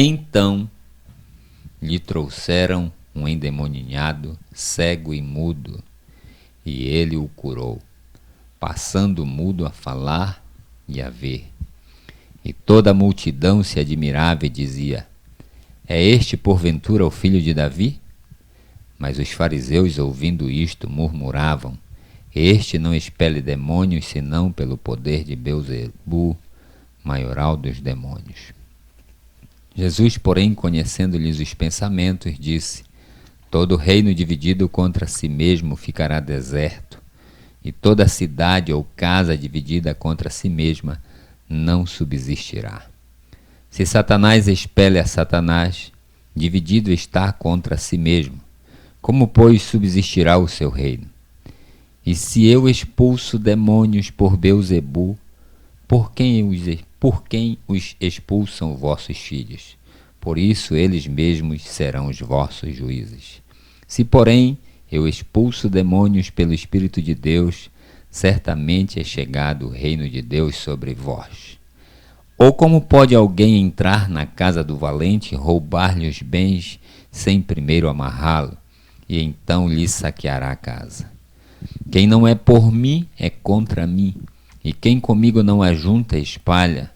Então lhe trouxeram um endemoninhado, cego e mudo, e ele o curou, passando o mudo a falar e a ver. E toda a multidão se admirava e dizia: é este porventura o filho de Davi? Mas os fariseus, ouvindo isto, murmuravam: este não expele demônios, senão pelo poder de Beelzebu, maioral dos demônios. Jesus, porém, conhecendo-lhes os pensamentos, disse: todo reino dividido contra si mesmo ficará deserto, e toda cidade ou casa dividida contra si mesma não subsistirá. Se Satanás expele a Satanás, dividido está contra si mesmo. Como, pois, subsistirá o seu reino? E se eu expulso demônios por Beelzebu, por quem os expulsam vossos filhos? Por isso eles mesmos serão os vossos juízes. Se, porém, eu expulso demônios pelo Espírito de Deus, certamente é chegado o reino de Deus sobre vós. Ou como pode alguém entrar na casa do valente e roubar-lhe os bens sem primeiro amarrá-lo, e então lhe saqueará a casa? Quem não é por mim é contra mim, e quem comigo não ajunta espalha.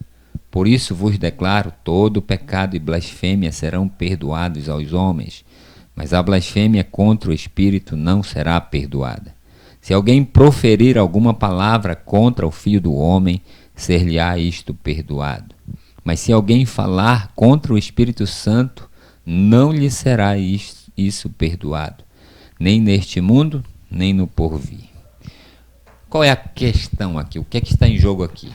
Por isso vos declaro: todo pecado e blasfêmia serão perdoados aos homens, mas a blasfêmia contra o Espírito não será perdoada. Se alguém proferir alguma palavra contra o Filho do Homem, ser-lhe-á isto perdoado. Mas se alguém falar contra o Espírito Santo, não lhe será isso perdoado, nem neste mundo, nem no porvir. Qual é a questão aqui? O que é que está em jogo aqui?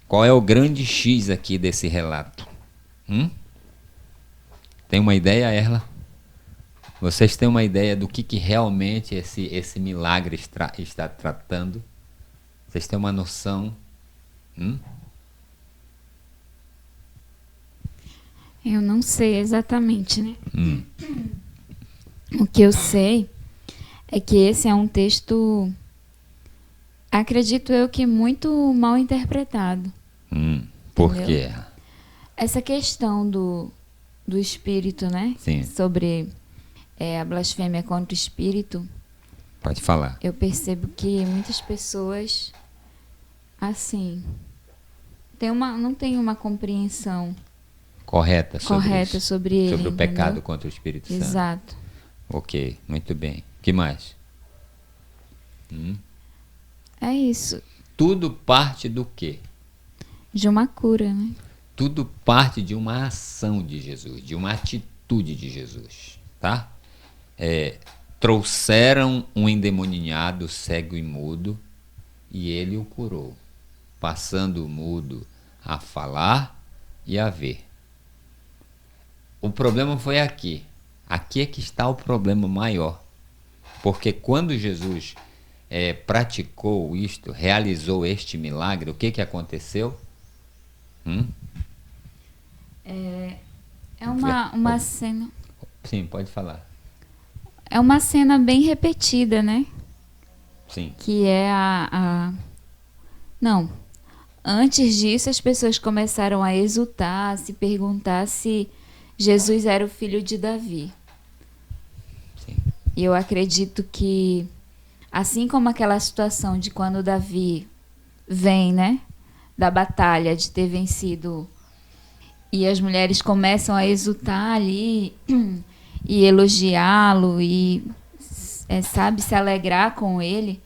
Qual é o grande X aqui desse relato? Tem uma ideia, Erla? Vocês têm uma ideia do que realmente esse milagre está tratando? Vocês têm uma noção? Eu não sei exatamente, né? O que eu sei é que esse é um texto, acredito eu, que muito mal interpretado. Por quê? Essa questão do espírito, né? Sim. Sobre a blasfêmia contra o espírito. Pode falar. Eu percebo que muitas pessoas, assim, não têm uma compreensão correta sobre ele. Sobre o pecado, entendeu? contra o Espírito Santo. Exato. Ok, muito bem. Que mais? É isso. Tudo parte do quê? De uma cura, né? Tudo parte de uma ação de Jesus, de uma atitude de Jesus, tá? Trouxeram um endemoninhado, cego e mudo, e ele o curou, passando o mudo a falar e a ver. O problema foi aqui. Aqui é que está o problema maior. Porque quando Jesus praticou isto, realizou este milagre, o que aconteceu? É uma cena... Sim, pode falar. É uma cena bem repetida, né? Sim. Que é Não. Antes disso, as pessoas começaram a exultar, a se perguntar se Jesus era o filho de Davi. Sim. E eu acredito que, assim como aquela situação de quando Davi vem, né? Da batalha, de ter vencido, e as mulheres começam a exultar ali e elogiá-lo e, sabe, se alegrar com ele.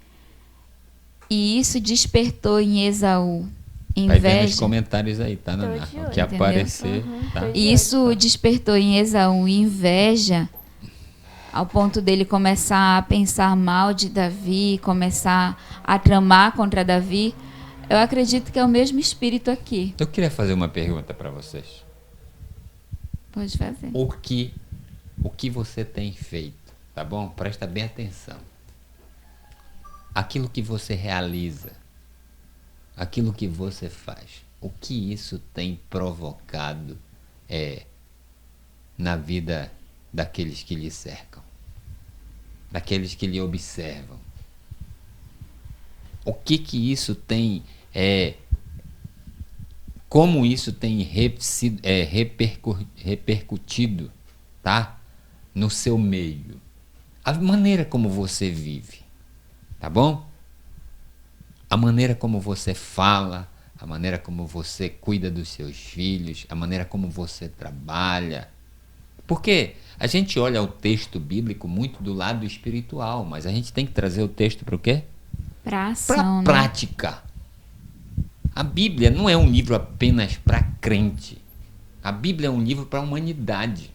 E isso despertou em Esaú inveja. Vai vendo os comentários aí, tá, Naná? O que aparecer, tá? Isso despertou em Esaú inveja, ao ponto dele começar a pensar mal de Davi, começar a tramar contra Davi. Eu acredito que é o mesmo espírito aqui. Eu queria fazer uma pergunta para vocês. Pode fazer. O que você tem feito, tá bom? Presta bem atenção. Aquilo que você realiza, aquilo que você faz, o que isso tem provocado na vida daqueles que lhe cercam, daqueles que lhe observam? O que isso tem como isso tem repercutido, tá? No seu meio. A maneira como você vive, tá bom? A maneira como você fala, a maneira como você cuida dos seus filhos, a maneira como você trabalha. Porque a gente olha o texto bíblico muito do lado espiritual, mas a gente tem que trazer o texto para o quê? Pra Para ação, a né? prática. A Bíblia não é um livro apenas para crente. A Bíblia é um livro para a humanidade.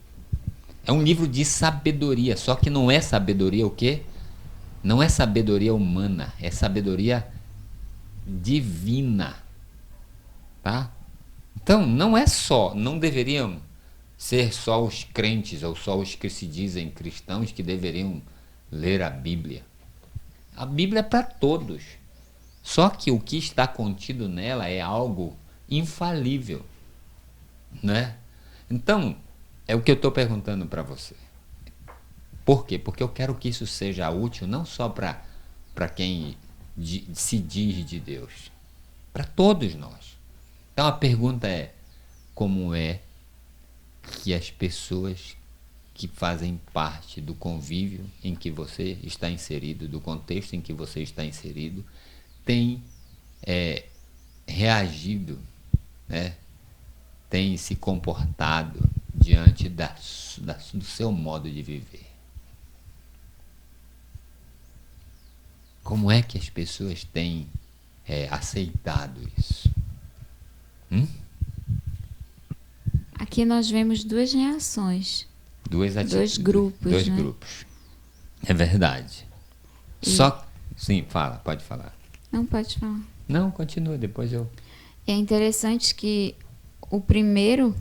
É um livro de sabedoria, só que não é sabedoria o quê? Não é sabedoria humana, é sabedoria divina, tá? Então, não deveriam ser só os crentes ou só os que se dizem cristãos que deveriam ler a Bíblia. A Bíblia é para todos. Só que o que está contido nela é algo infalível, né? Então, é o que eu estou perguntando para você. Por quê? Porque eu quero que isso seja útil não só para quem se diz de Deus, para todos nós. Então a pergunta é: como é que as pessoas que fazem parte do convívio em que você está inserido, do contexto em que você está inserido, têm reagido, né? Têm se comportado diante do seu modo de viver? Como é que as pessoas têm aceitado isso? Aqui nós vemos duas reações. Dois grupos, Dois né? grupos. É verdade. Só. Sim, fala, pode falar. Não, pode falar. Não, continua, depois eu. É interessante que o primeiro,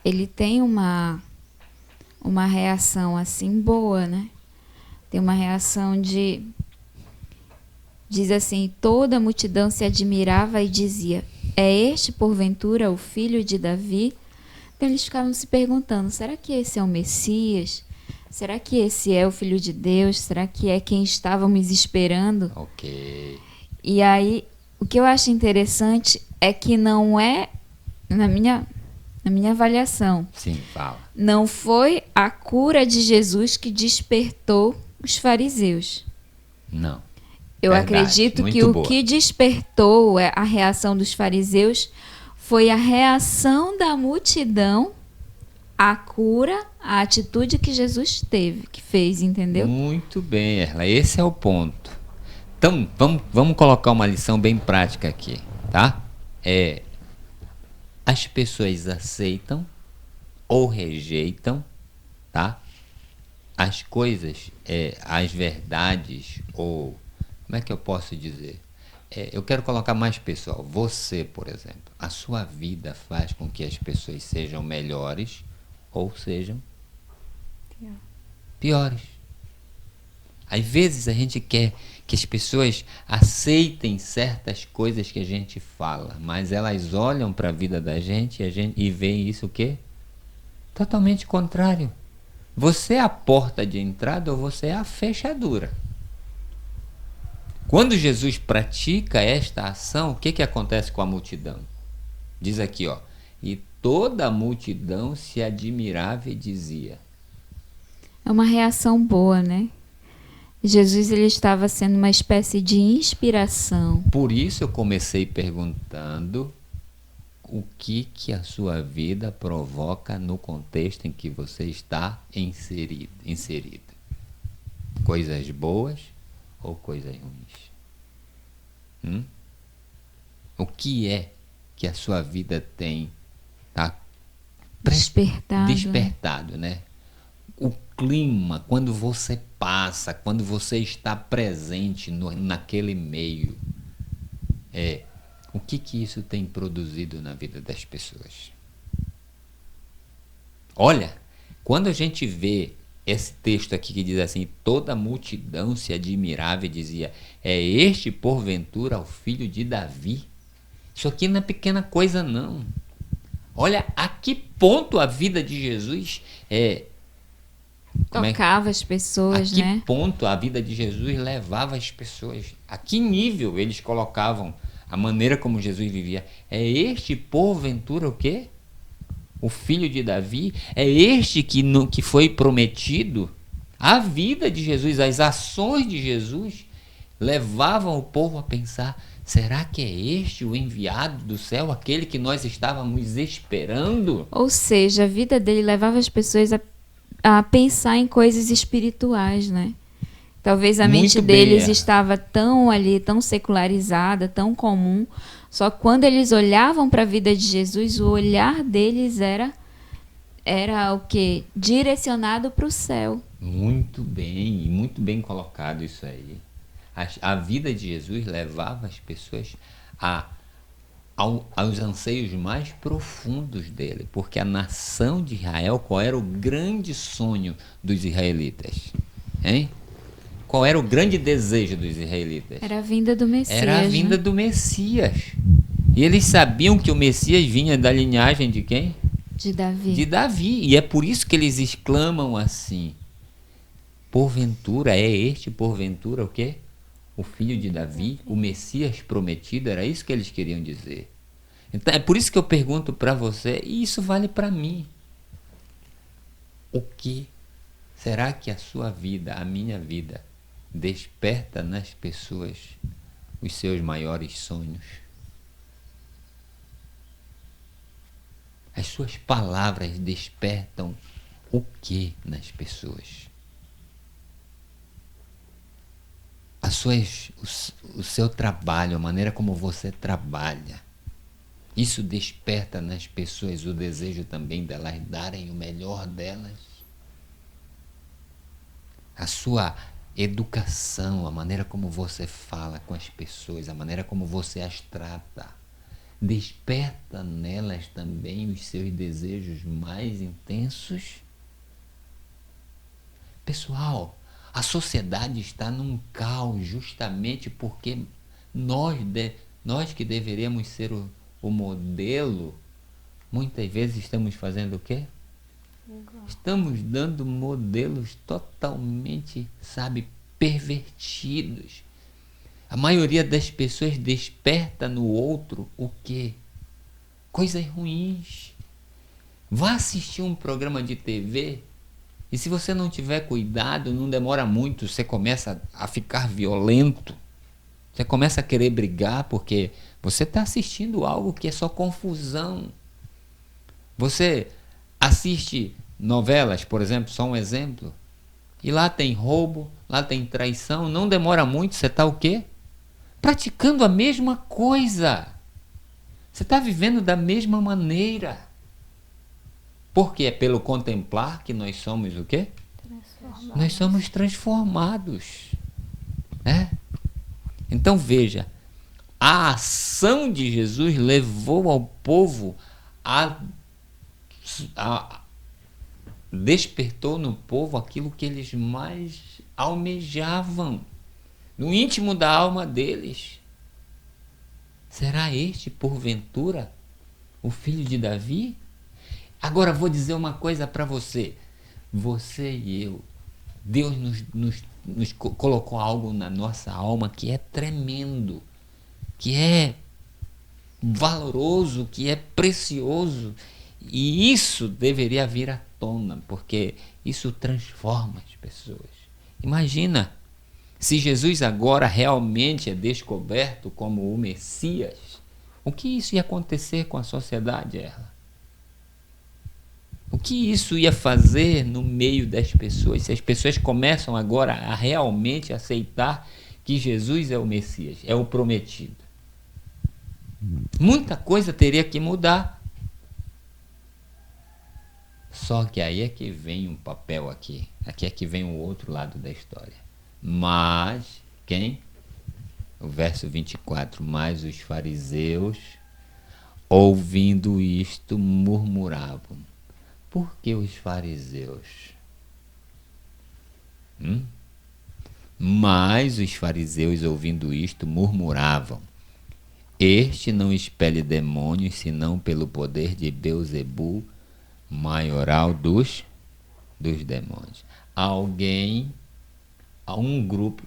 ele tem uma reação assim boa, né? Tem uma reação de... Diz assim: toda a multidão se admirava e dizia: é este, porventura, o filho de Davi? Então eles ficavam se perguntando: será que esse é o Messias? Será que esse é o Filho de Deus? Será que é quem estávamos esperando? Ok. E aí, o que eu acho interessante é que não é, na minha avaliação, Sim, fala. não foi a cura de Jesus que despertou os fariseus. Não. Eu Verdade, acredito que muito o boa. que despertou a reação dos fariseus foi a reação da multidão à cura, à atitude que Jesus teve, que fez, entendeu? Muito bem, Erla. Esse é o ponto. Então, vamos colocar uma lição bem prática aqui, tá? As pessoas aceitam ou rejeitam, tá? As coisas, as verdades, ou como é que eu posso dizer? Eu quero colocar mais pessoal. Você, por exemplo, a sua vida faz com que as pessoas sejam melhores ou sejam piores. Às vezes a gente quer que as pessoas aceitem certas coisas que a gente fala, mas elas olham para a vida da gente e veem isso o quê? Totalmente contrário. Você é a porta de entrada ou você é a fechadura? Quando Jesus pratica esta ação, o que acontece com a multidão? Diz aqui, ó: e toda a multidão se admirava e dizia. É uma reação boa, né? Jesus, ele estava sendo uma espécie de inspiração. Por isso eu comecei perguntando o que a sua vida provoca no contexto em que você está inserido. Coisas boas ou coisas ruins? O que é que a sua vida tem despertado, né? O clima, quando você passa, quando você está presente naquele meio, o que isso tem produzido na vida das pessoas? Olha, quando a gente vê esse texto aqui que diz assim: toda a multidão se admirava e dizia: é este porventura o filho de Davi? Isso aqui não é pequena coisa, não. Olha a que ponto a vida de Jesus tocava as pessoas, né? A que né? ponto a vida de Jesus levava as pessoas? A que nível eles colocavam a maneira como Jesus vivia. É este, porventura, o quê? O filho de Davi? É este que foi prometido? A vida de Jesus, as ações de Jesus levavam o povo a pensar: será que é este o enviado do céu, aquele que nós estávamos esperando? Ou seja, a vida dele levava as pessoas a pensar em coisas espirituais, né? Talvez a mente deles estava tão ali, tão secularizada, tão comum. Só que quando eles olhavam para a vida de Jesus, o olhar deles era o quê? Direcionado para o céu. Muito bem colocado isso aí. A vida de Jesus levava as pessoas aos anseios mais profundos dele, porque a nação de Israel, qual era o grande sonho dos israelitas? Hein? Qual era o grande desejo dos israelitas? Era a vinda do Messias. Era a vinda, né, do Messias. E eles sabiam que o Messias vinha da linhagem de quem? De Davi. De Davi. E é por isso que eles exclamam assim: porventura, é este porventura o quê? O filho de Davi, o Messias prometido. Era isso que eles queriam dizer. Então é por isso que eu pergunto para você, e isso vale para mim: o que será que a sua vida, a minha vida, desperta nas pessoas os seus maiores sonhos? As suas palavras despertam o que nas pessoas? O seu trabalho, a maneira como você trabalha, isso desperta nas pessoas o desejo também delas darem o melhor delas? A sua educação, a maneira como você fala com as pessoas, a maneira como você as trata, desperta nelas também os seus desejos mais intensos? Pessoal, a sociedade está num caos justamente porque nós que deveríamos ser o modelo, muitas vezes estamos fazendo o quê? Estamos dando modelos totalmente, pervertidos. A maioria das pessoas desperta no outro o quê? Coisas ruins. Vá assistir um programa de TV e, se você não tiver cuidado, não demora muito, você começa a ficar violento. Você começa a querer brigar porque você está assistindo algo que é só confusão. Você assiste novelas, por exemplo, só um exemplo, e lá tem roubo, lá tem traição, não demora muito, você está o quê? Praticando a mesma coisa. Você está vivendo da mesma maneira. Porque é pelo contemplar que nós somos o quê? Nós somos transformados. Né? Então veja, a ação de Jesus levou ao povo despertou no povo aquilo que eles mais almejavam, no íntimo da alma deles. Será este, porventura, o filho de Davi? Agora vou dizer uma coisa para você. Você e eu, Deus nos colocou algo na nossa alma que é tremendo, que é valoroso, que é precioso. E isso deveria vir à tona, porque isso transforma as pessoas. Imagina, se Jesus agora realmente é descoberto como o Messias, o que isso ia acontecer com a sociedade, Erla? O que isso ia fazer no meio das pessoas, se as pessoas começam agora a realmente aceitar que Jesus é o Messias, é o prometido? Muita coisa teria que mudar. Só que aí é que vem um papel aqui é que vem o outro lado da história. Mas, quem? O verso 24, mas os fariseus, ouvindo isto, murmuravam. Por que os fariseus? Mas os fariseus, ouvindo isto, murmuravam. Este não expele demônios, senão pelo poder de Beelzebul, maioral dos demônios.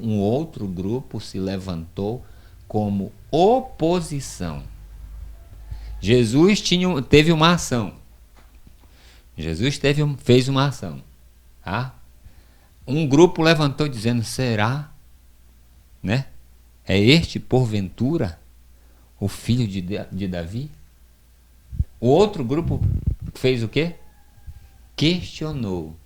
Um outro grupo se levantou como oposição. Jesus teve uma ação. Jesus fez uma ação. Tá? Um grupo levantou dizendo, será? Né? É este, porventura, o filho de Davi? O outro grupo fez o quê? Questionou.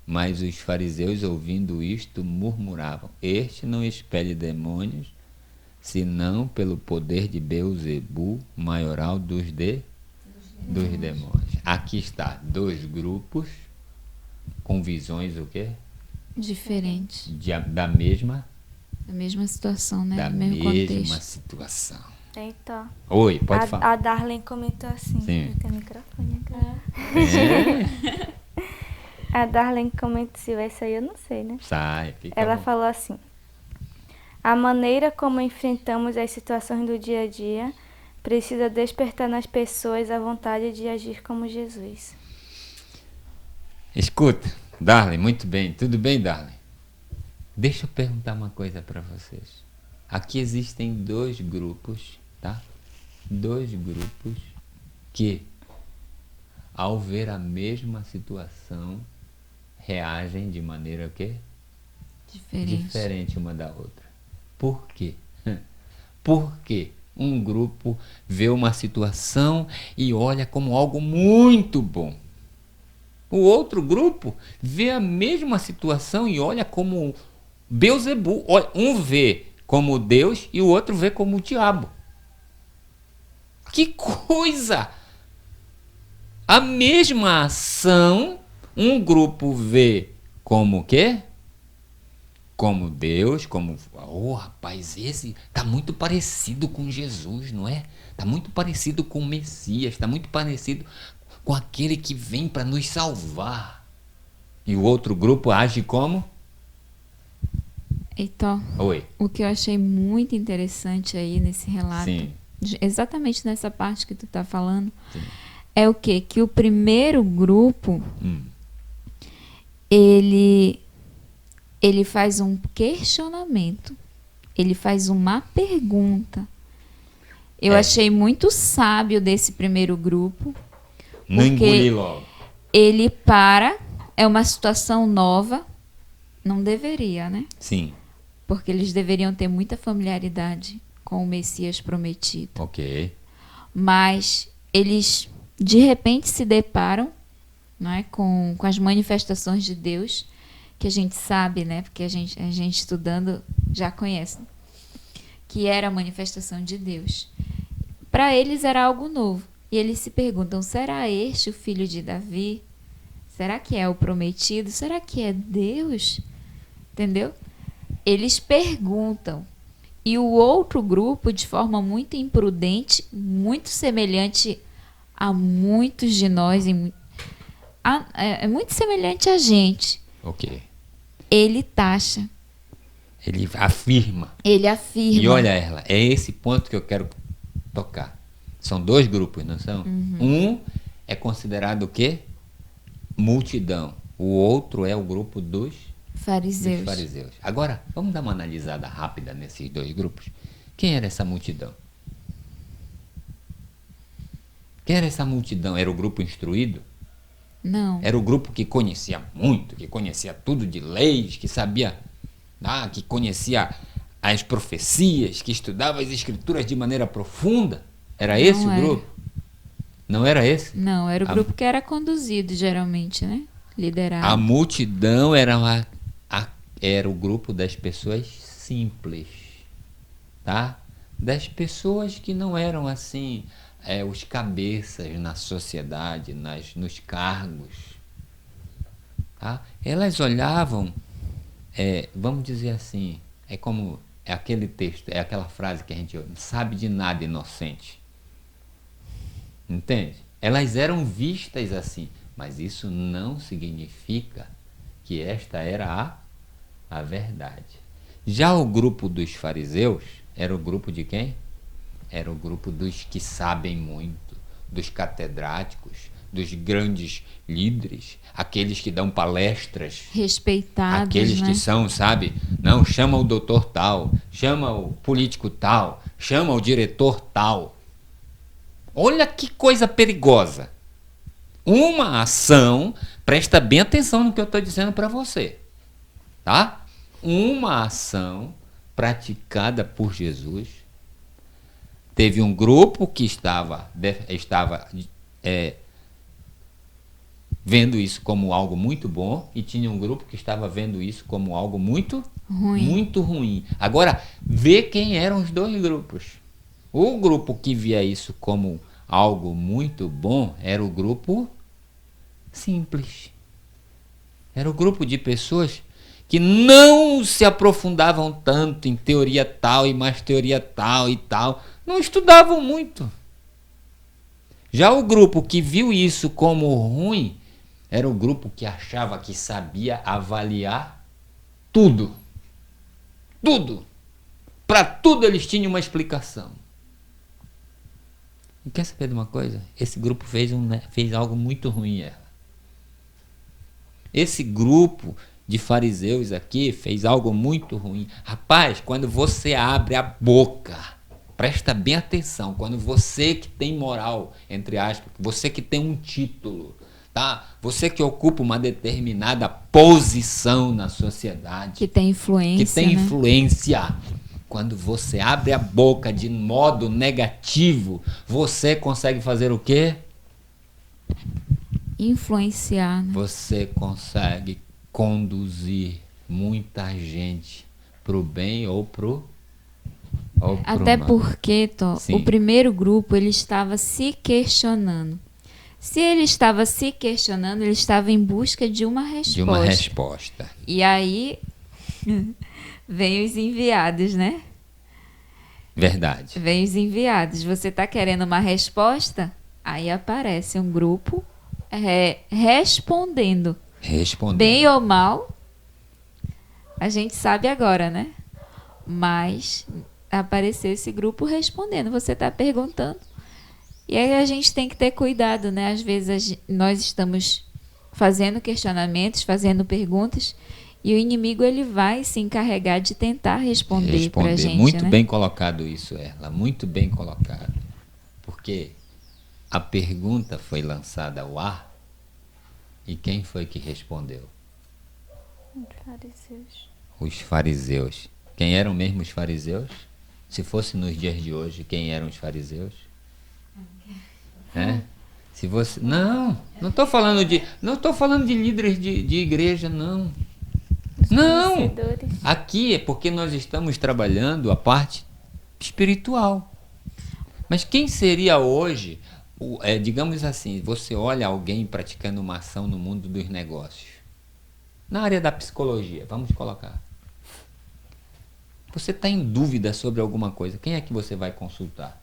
Mas os fariseus, ouvindo isto, murmuravam, este não expele demônios, senão pelo poder de Beelzebu, maioral dos demônios. Aqui está, dois grupos com visões o quê? Diferentes. Da mesma situação, né? Da do mesmo mesma contexto. situação. Eita. Oi, pode falar. A Darlene comentou assim. Sim. Tem microfone agora. É, A Darlene comentou, se vai sair, eu não sei, né? sai, fica Ela bom. falou assim: a maneira como enfrentamos as situações do dia a dia precisa despertar nas pessoas a vontade de agir como Jesus. Escuta, Darlene, muito bem. Tudo bem, Darlene? Deixa eu perguntar uma coisa para vocês. Aqui existem dois grupos, tá? Dois grupos que, ao ver a mesma situação, reagem de maneira o quê? Diferente uma da outra. Por quê? Porque um grupo vê uma situação e olha como algo muito bom. O outro grupo vê a mesma situação e olha como Beelzebu. Um vê como Deus e o outro vê como o diabo. Que coisa! A mesma ação, um grupo vê como o quê? Como Deus, como... Oh, rapaz, esse está muito parecido com Jesus, não é? Está muito parecido com o Messias, está muito parecido com aquele que vem para nos salvar. E o outro grupo age como? Então, Oi. o que eu achei muito interessante aí nesse relato, Sim. exatamente nessa parte que tu tá falando, Sim. é o quê? Que o primeiro grupo, Hum. ele faz um questionamento, ele faz uma pergunta. Eu achei muito sábio desse primeiro grupo. Não porque engoli logo. ele é uma situação nova, não deveria, né? Sim. Porque eles deveriam ter muita familiaridade com o Messias prometido. Ok. Mas eles, de repente, se deparam, não é, com as manifestações de Deus, que a gente sabe, né? Porque a gente estudando já conhece, que era a manifestação de Deus. Para eles era algo novo. E eles se perguntam, será este o filho de Davi? Será que é o prometido? Será que é Deus? Entendeu? Eles perguntam. E o outro grupo, de forma muito imprudente, muito semelhante a muitos de nós, é muito semelhante a gente. Ok. Ele taxa. Ele afirma. Ele afirma. E olha, Erla, é esse ponto que eu quero tocar. São dois grupos, não são? Um é considerado o quê? Multidão. O outro é o grupo dos fariseus. Agora, vamos dar uma analisada rápida nesses dois grupos. Quem era essa multidão? Quem era essa multidão? Era o grupo instruído? Não. Era o grupo que conhecia muito, que conhecia tudo de leis, que sabia, que conhecia as profecias, que estudava as escrituras de maneira profunda. Era esse o grupo? Não era esse? Não, era o grupo que era conduzido, geralmente, né? Liderado. A multidão era o grupo das pessoas simples, tá? Das pessoas que não eram assim, os cabeças na sociedade, nos cargos, tá? Elas olhavam, vamos dizer assim, é aquele texto, é aquela frase que a gente não sabe de nada, inocente. Entende? Elas eram vistas assim, mas isso não significa que esta era a verdade. Já o grupo dos fariseus era o grupo de quem? Era o grupo dos que sabem muito, dos catedráticos, dos grandes líderes, aqueles que dão palestras, Respeitados, aqueles né? que são, sabe? Não, chama o doutor tal, chama o político tal, chama o diretor tal. Olha que coisa perigosa. Uma ação, presta bem atenção no que eu estou dizendo para você, tá? Uma ação praticada por Jesus. Teve um grupo que estava vendo isso como algo muito bom e tinha um grupo que estava vendo isso como algo muito ruim. Agora, vê quem eram os dois grupos. O grupo que via isso como algo muito bom era o grupo simples. Era o grupo de pessoas que não se aprofundavam tanto em teoria tal e mais teoria tal e tal. Não estudavam muito. Já o grupo que viu isso como ruim era o grupo que achava que sabia avaliar tudo. Tudo. Para tudo eles tinham uma explicação. E quer saber de uma coisa? Esse grupo fez algo muito ruim. Esse grupo de fariseus aqui fez algo muito ruim. Rapaz, quando você abre a boca, presta bem atenção, quando você que tem moral, entre aspas, você que tem um título, tá? Você que ocupa uma determinada posição na sociedade, Que tem influência, quando você abre a boca de modo negativo, você consegue fazer o quê? Influenciar, né? Você consegue conduzir muita gente pro bem ou pro Até mal. porque, Sim. o primeiro grupo ele estava se questionando. Se ele estava se questionando, ele estava em busca de uma resposta. De uma resposta. E aí vem os enviados, né? Verdade. Vem os enviados. Você está querendo uma resposta? Aí aparece um grupo respondendo. Bem ou mal, a gente sabe agora, né? Mas apareceu esse grupo respondendo. Você está perguntando. E aí a gente tem que ter cuidado, né? Às vezes nós estamos fazendo questionamentos, fazendo perguntas, e o inimigo ele vai se encarregar de tentar responder para a gente. Muito, né? bem colocado isso, Erla. Muito bem colocado. Porque a pergunta foi lançada ao ar e quem foi que respondeu? Os fariseus. Quem eram mesmo os fariseus? Se fosse nos dias de hoje, quem eram os fariseus? Se você não estou falando de líderes de igreja, não. Não. Aqui é porque nós estamos trabalhando a parte espiritual. Mas quem seria hoje, digamos assim, você olha alguém praticando uma ação no mundo dos negócios, na área da psicologia, vamos colocar. Você está em dúvida sobre alguma coisa, quem é que você vai consultar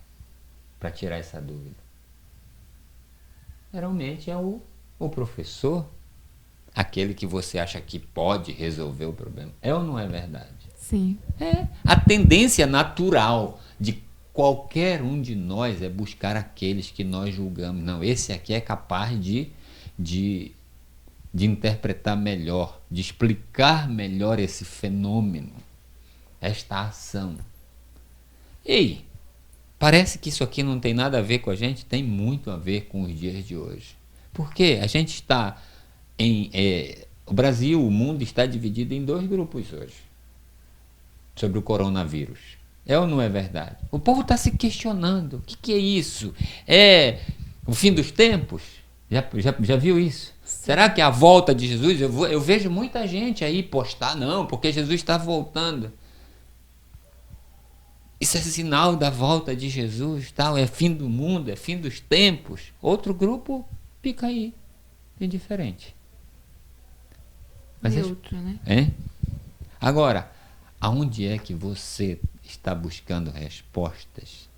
para tirar essa dúvida? Geralmente é o professor, aquele que você acha que pode resolver o problema. É ou não é verdade? Sim. A tendência natural de qualquer um de nós é buscar aqueles que nós julgamos. Não, esse aqui é capaz de interpretar melhor, de explicar melhor esse fenômeno, esta ação. Ei, parece que isso aqui não tem nada a ver com a gente, tem muito a ver com os dias de hoje. Porque a gente está o Brasil, o mundo está dividido em dois grupos hoje sobre o coronavírus. É ou não é verdade? O povo está se questionando. O que é isso? É o fim dos tempos? Já viu isso? Sim. Será que é a volta de Jesus? Eu vejo muita gente aí postar, não, porque Jesus está voltando. Isso é sinal da volta de Jesus, tal, é fim do mundo, é fim dos tempos. Outro grupo fica aí, indiferente. Mas outro, né? Agora, aonde é que você está buscando respostas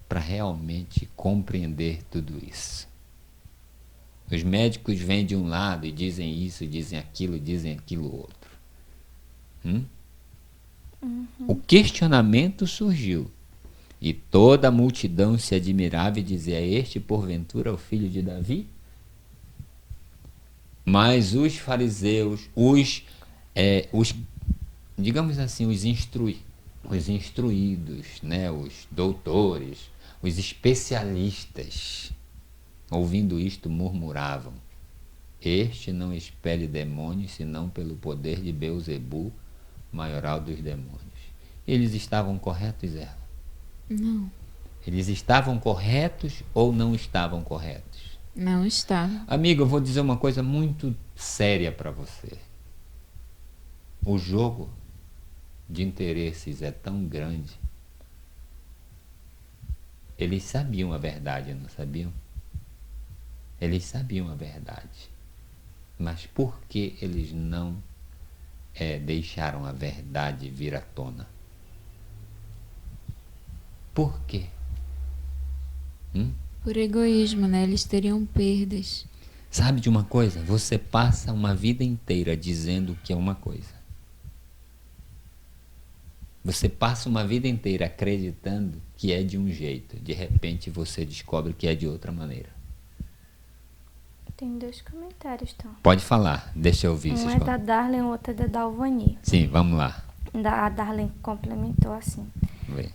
para realmente compreender tudo isso? Os médicos vêm de um lado e dizem isso, dizem aquilo outro. O questionamento surgiu e toda a multidão se admirava e dizia: é este porventura o filho de Davi? Mas os fariseus, digamos assim, os instruídos, né? Os doutores, os especialistas, ouvindo isto, murmuravam: este não expele demônios, senão pelo poder de Beelzebu, maioral dos demônios. Eles estavam corretos, Zé? Não. Eles estavam corretos ou não estavam corretos? Não estavam. Amigo, eu vou dizer uma coisa muito séria para você. O jogo de interesses é tão grande. Eles sabiam a verdade, não sabiam? Eles sabiam a verdade. Mas por que eles não deixaram a verdade vir à tona? Por quê? Por egoísmo, né? Eles teriam perdas. Sabe de uma coisa? Você passa uma vida inteira dizendo que é uma coisa. Você passa uma vida inteira acreditando que é de um jeito. De repente você descobre que é de outra maneira. Tem 2 comentários, Tom. Pode falar, deixa eu ouvir. Um é da Darlene, o outro é da Dalvani. Sim, vamos lá. A Darlene complementou assim: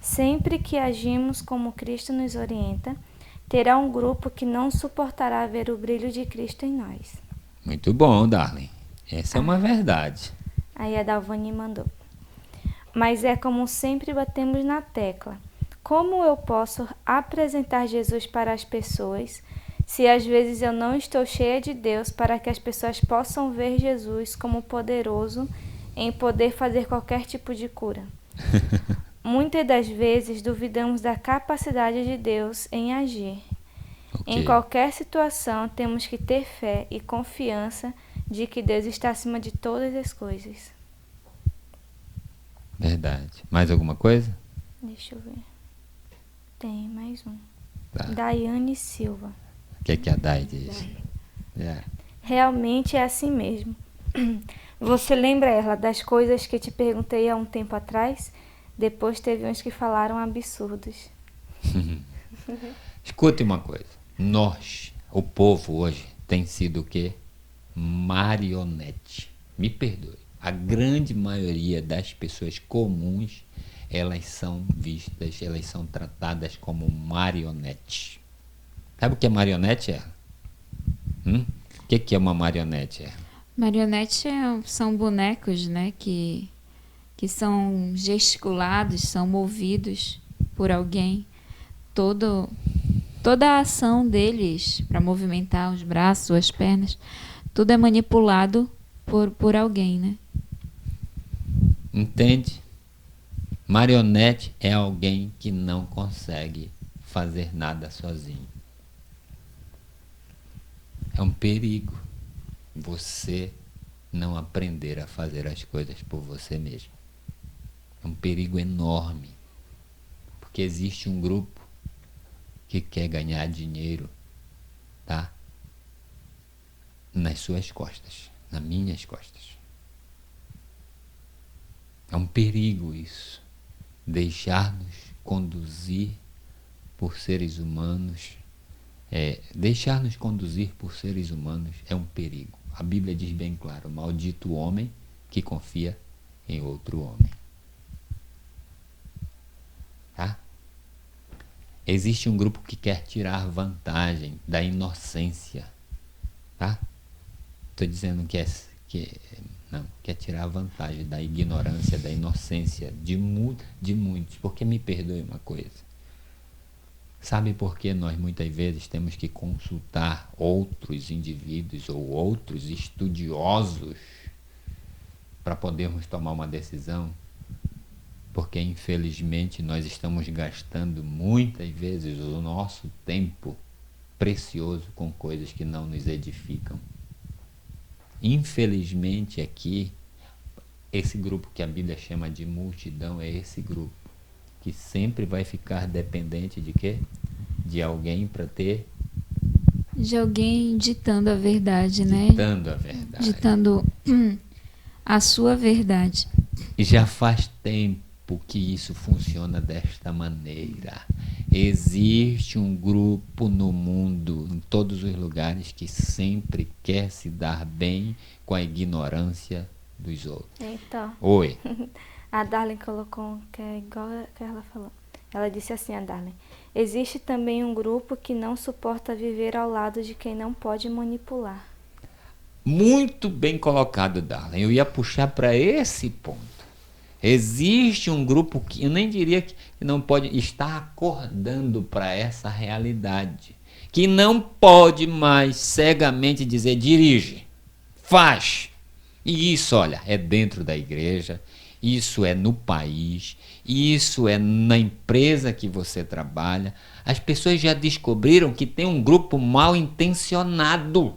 sempre que agimos como Cristo nos orienta, terá um grupo que não suportará ver o brilho de Cristo em nós. Muito bom, Darlene. Essa é uma verdade. Aí a Dalvani mandou: mas é como sempre batemos na tecla. Como eu posso apresentar Jesus para as pessoas se às vezes eu não estou cheia de Deus para que as pessoas possam ver Jesus como poderoso em poder fazer qualquer tipo de cura? Muitas das vezes duvidamos da capacidade de Deus em agir. Okay. Em qualquer situação, temos que ter fé e confiança de que Deus está acima de todas as coisas. Verdade. Mais alguma coisa? Deixa eu ver. Tem mais um. Tá. Daiane Silva. O que a Dai diz? Realmente é assim mesmo. Você lembra, ela, das coisas que te perguntei há um tempo atrás? Depois teve uns que falaram absurdos. Escute uma coisa. Nós, o povo hoje, tem sido o quê? Marionete. Me perdoe. A grande maioria das pessoas comuns, elas são vistas, elas são tratadas como marionetes. Sabe o que é marionete? O que é uma marionete? Marionete são bonecos, né, que são gesticulados, são movidos por alguém. Toda a ação deles para movimentar os braços, as pernas, tudo é manipulado por alguém, né? Entende? Marionete é alguém que não consegue fazer nada sozinho. É um perigo você não aprender a fazer as coisas por você mesmo. É um perigo enorme. Porque existe um grupo que quer ganhar dinheiro, tá? Nas suas costas, nas minhas costas. É um perigo isso. Deixar-nos conduzir por seres humanos. Deixar-nos conduzir por seres humanos é um perigo. A Bíblia diz bem claro: maldito o homem que confia em outro homem. Tá? Existe um grupo que quer tirar vantagem da inocência. Tá? Estou dizendo não, quer tirar vantagem da ignorância, da inocência de muitos. Porque me perdoe uma coisa. Sabe por que nós muitas vezes temos que consultar outros indivíduos ou outros estudiosos para podermos tomar uma decisão? Porque infelizmente nós estamos gastando muitas vezes o nosso tempo precioso com coisas que não nos edificam. Infelizmente aqui, esse grupo que a Bíblia chama de multidão é esse grupo que sempre vai ficar dependente de quê? De alguém para ter... De alguém ditando a verdade, né? Ditando a verdade. Ditando a sua verdade. E já faz tempo que isso funciona desta maneira. Existe um grupo no mundo, em todos os lugares, que sempre quer se dar bem com a ignorância dos outros. Então, Oi. a Darlene colocou que é igual a que ela falou. Ela disse assim, a Darlene: existe também um grupo que não suporta viver ao lado de quem não pode manipular. Muito bem colocado, Darlene. Eu ia puxar para esse ponto. Existe um grupo que eu nem diria que não pode estar acordando para essa realidade, que não pode mais cegamente dizer dirige, faz. E isso, olha, é dentro da igreja, isso é no país, isso é na empresa que você trabalha. As pessoas já descobriram que tem um grupo mal intencionado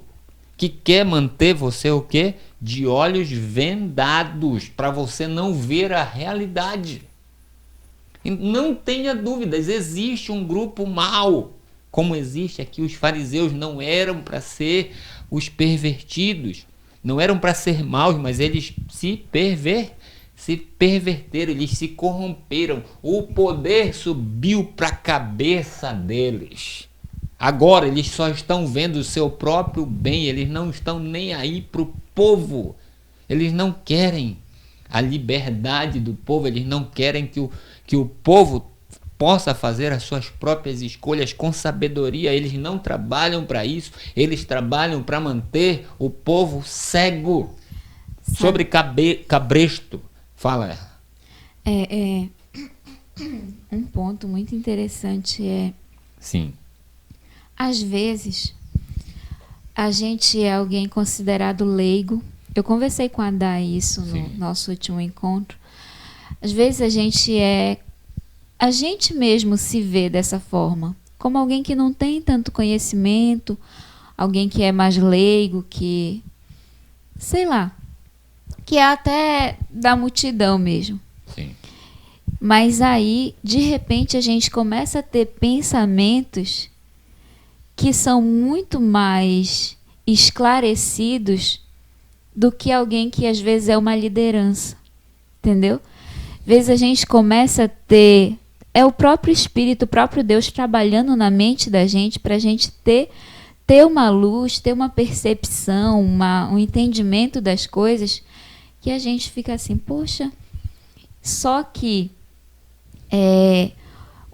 que quer manter você o quê? De olhos vendados, para você não ver a realidade. E não tenha dúvidas, existe um grupo mau, como existe aqui. Os fariseus não eram para ser os pervertidos, não eram para ser maus, mas eles se perverteram, eles se corromperam. O poder subiu para a cabeça deles. Agora eles só estão vendo o seu próprio bem, eles não estão nem aí para o povo. Eles não querem a liberdade do povo, eles não querem que o povo possa fazer as suas próprias escolhas com sabedoria. Eles não trabalham para isso, eles trabalham para manter o povo cego. Sobre cabresto. Fala. Um ponto muito interessante é... Sim. Às vezes, a gente é alguém considerado leigo. Eu conversei com a Dai isso no nosso último encontro. Às vezes a gente mesmo se vê dessa forma, como alguém que não tem tanto conhecimento, alguém que é mais leigo, que, sei lá, que é até da multidão mesmo. Sim. Mas aí, de repente, a gente começa a ter pensamentos que são muito mais esclarecidos do que alguém que às vezes é uma liderança, entendeu? Às vezes a gente começa a ter, é o próprio Espírito, o próprio Deus trabalhando na mente da gente para a gente ter uma luz, ter uma percepção, um entendimento das coisas, que a gente fica assim, poxa, só que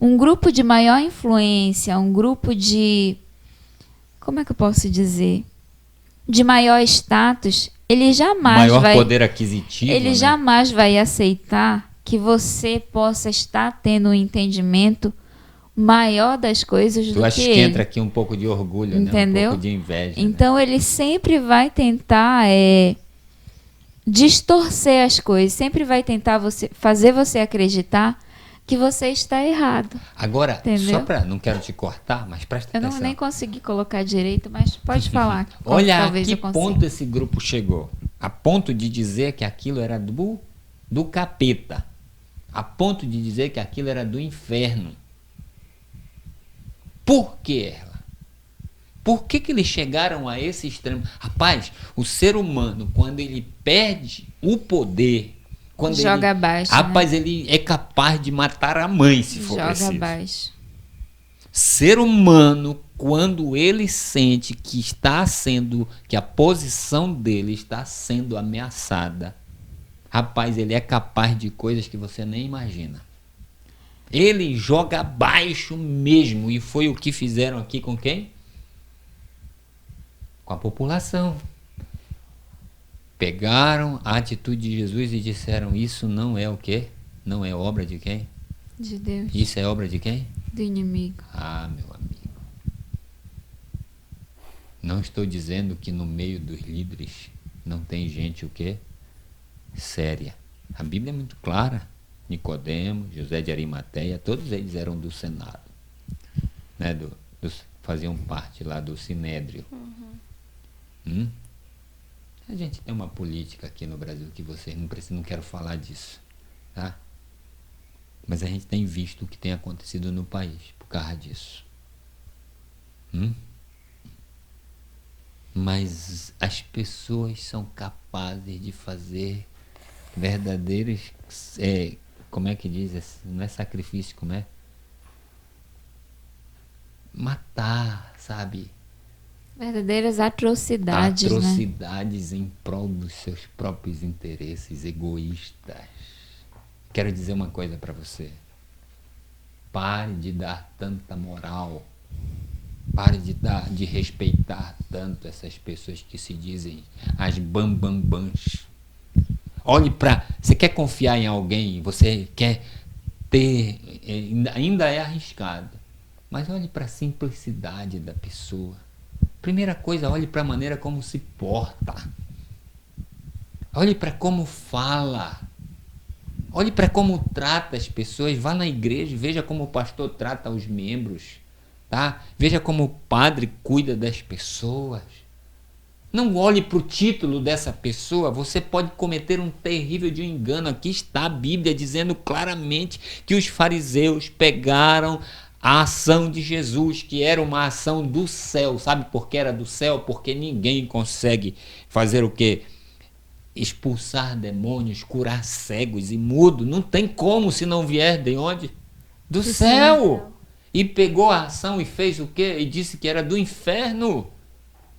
um grupo de maior influência, um grupo de, como é que eu posso dizer, de maior status, ele jamais maior poder aquisitivo, ele, né, jamais vai aceitar que você possa estar tendo um entendimento maior das coisas do que ele. Tu acha que entra aqui um pouco de orgulho, entendeu? Né? Um pouco de inveja. Então, né, ele sempre vai tentar distorcer as coisas, sempre vai tentar fazer você acreditar que você está errado. Agora, entendeu? só para, não quero te cortar, mas presta atenção. Eu nem consegui colocar direito, mas pode falar. Olha a que ponto esse grupo chegou. A ponto de dizer que aquilo era do capeta. A ponto de dizer que aquilo era do inferno. Por que ela? Por que eles chegaram a esse extremo? Rapaz, o ser humano, quando ele perde o poder, quando joga abaixo. Rapaz, né? Ele é capaz de matar a mãe, se for preciso. Joga abaixo. Ser humano, quando ele sente que a posição dele está sendo ameaçada, rapaz, ele é capaz de coisas que você nem imagina. Ele joga abaixo mesmo. E foi o que fizeram aqui com quem? Com a população. Pegaram a atitude de Jesus e disseram, isso não é o quê? Não é obra de quem? De Deus. Isso é obra de quem? Do inimigo. Ah, meu amigo. Não estou dizendo que no meio dos líderes não tem gente o quê? Séria. A Bíblia é muito clara. Nicodemo, José de Arimateia, todos eles eram do Senado. Né? Faziam parte lá do Sinédrio. A gente tem uma política aqui no Brasil que vocês não quero falar disso. Tá? Mas a gente tem visto o que tem acontecido no país por causa disso. Mas as pessoas são capazes de fazer verdadeiros... como é que diz? Não é sacrifício, como é? matar, sabe? Verdadeiras atrocidades, né? Atrocidades em prol dos seus próprios interesses egoístas. Quero dizer uma coisa para você. Pare de dar tanta moral. Pare de respeitar tanto essas pessoas que se dizem as bambambãs. Olhe para... Você quer confiar em alguém, você quer ter... Ainda é arriscado. Mas olhe para a simplicidade da pessoa. Primeira coisa, olhe para a maneira como se porta. Olhe para como fala. Olhe para como trata as pessoas. Vá na igreja e veja como o pastor trata os membros. Tá? Veja como o padre cuida das pessoas. Não olhe para o título dessa pessoa. Você pode cometer um terrível de um engano. Aqui está a Bíblia dizendo claramente que os fariseus pegaram a ação de Jesus, que era uma ação do céu. Sabe por que era do céu? Porque ninguém consegue fazer o quê? Expulsar demônios, curar cegos e mudos. Não tem como se não vier de onde? Do céu. E pegou a ação e fez o quê? E disse que era do inferno.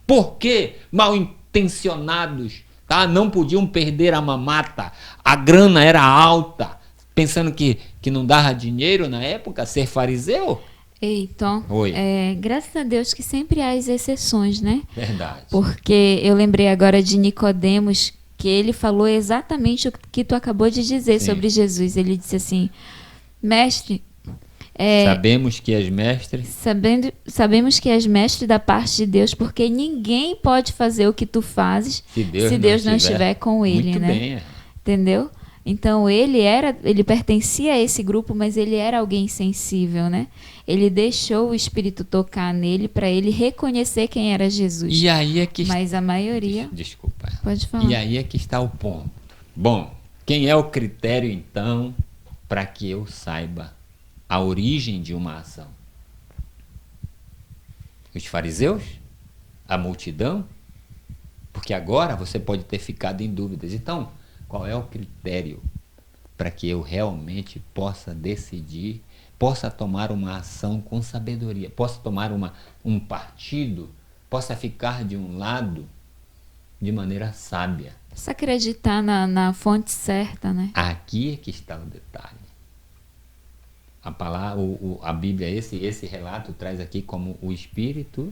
Por quê? Mal intencionados, tá? Não podiam perder a mamata. A grana era alta. Pensando que não dava dinheiro na época ser fariseu? Então, Oi. Graças a Deus que sempre há as exceções, né? Verdade. Porque eu lembrei agora de Nicodemos, que ele falou exatamente o que tu acabou de dizer sobre Jesus. Ele disse assim, mestre... sabemos que és mestre. Sabemos que és mestre da parte de Deus, porque ninguém pode fazer o que tu fazes se Deus não estiver com ele, muito né? Bem. Entendeu? Então ele pertencia a esse grupo, mas ele era alguém sensível, né? Ele deixou o Espírito tocar nele para ele reconhecer quem era Jesus. E aí é que mas a maioria... Desculpa. Pode falar. E aí é que está o ponto. Bom, quem é o critério então para que eu saiba a origem de uma ação? Os fariseus? A multidão? Porque agora você pode ter ficado em dúvidas. Então, qual é o critério para que eu realmente possa decidir, possa tomar uma ação com sabedoria, possa tomar um partido, possa ficar de um lado de maneira sábia? Precisa acreditar na fonte certa, né? Aqui é que está o detalhe. A palavra, a Bíblia, esse relato traz aqui como o Espírito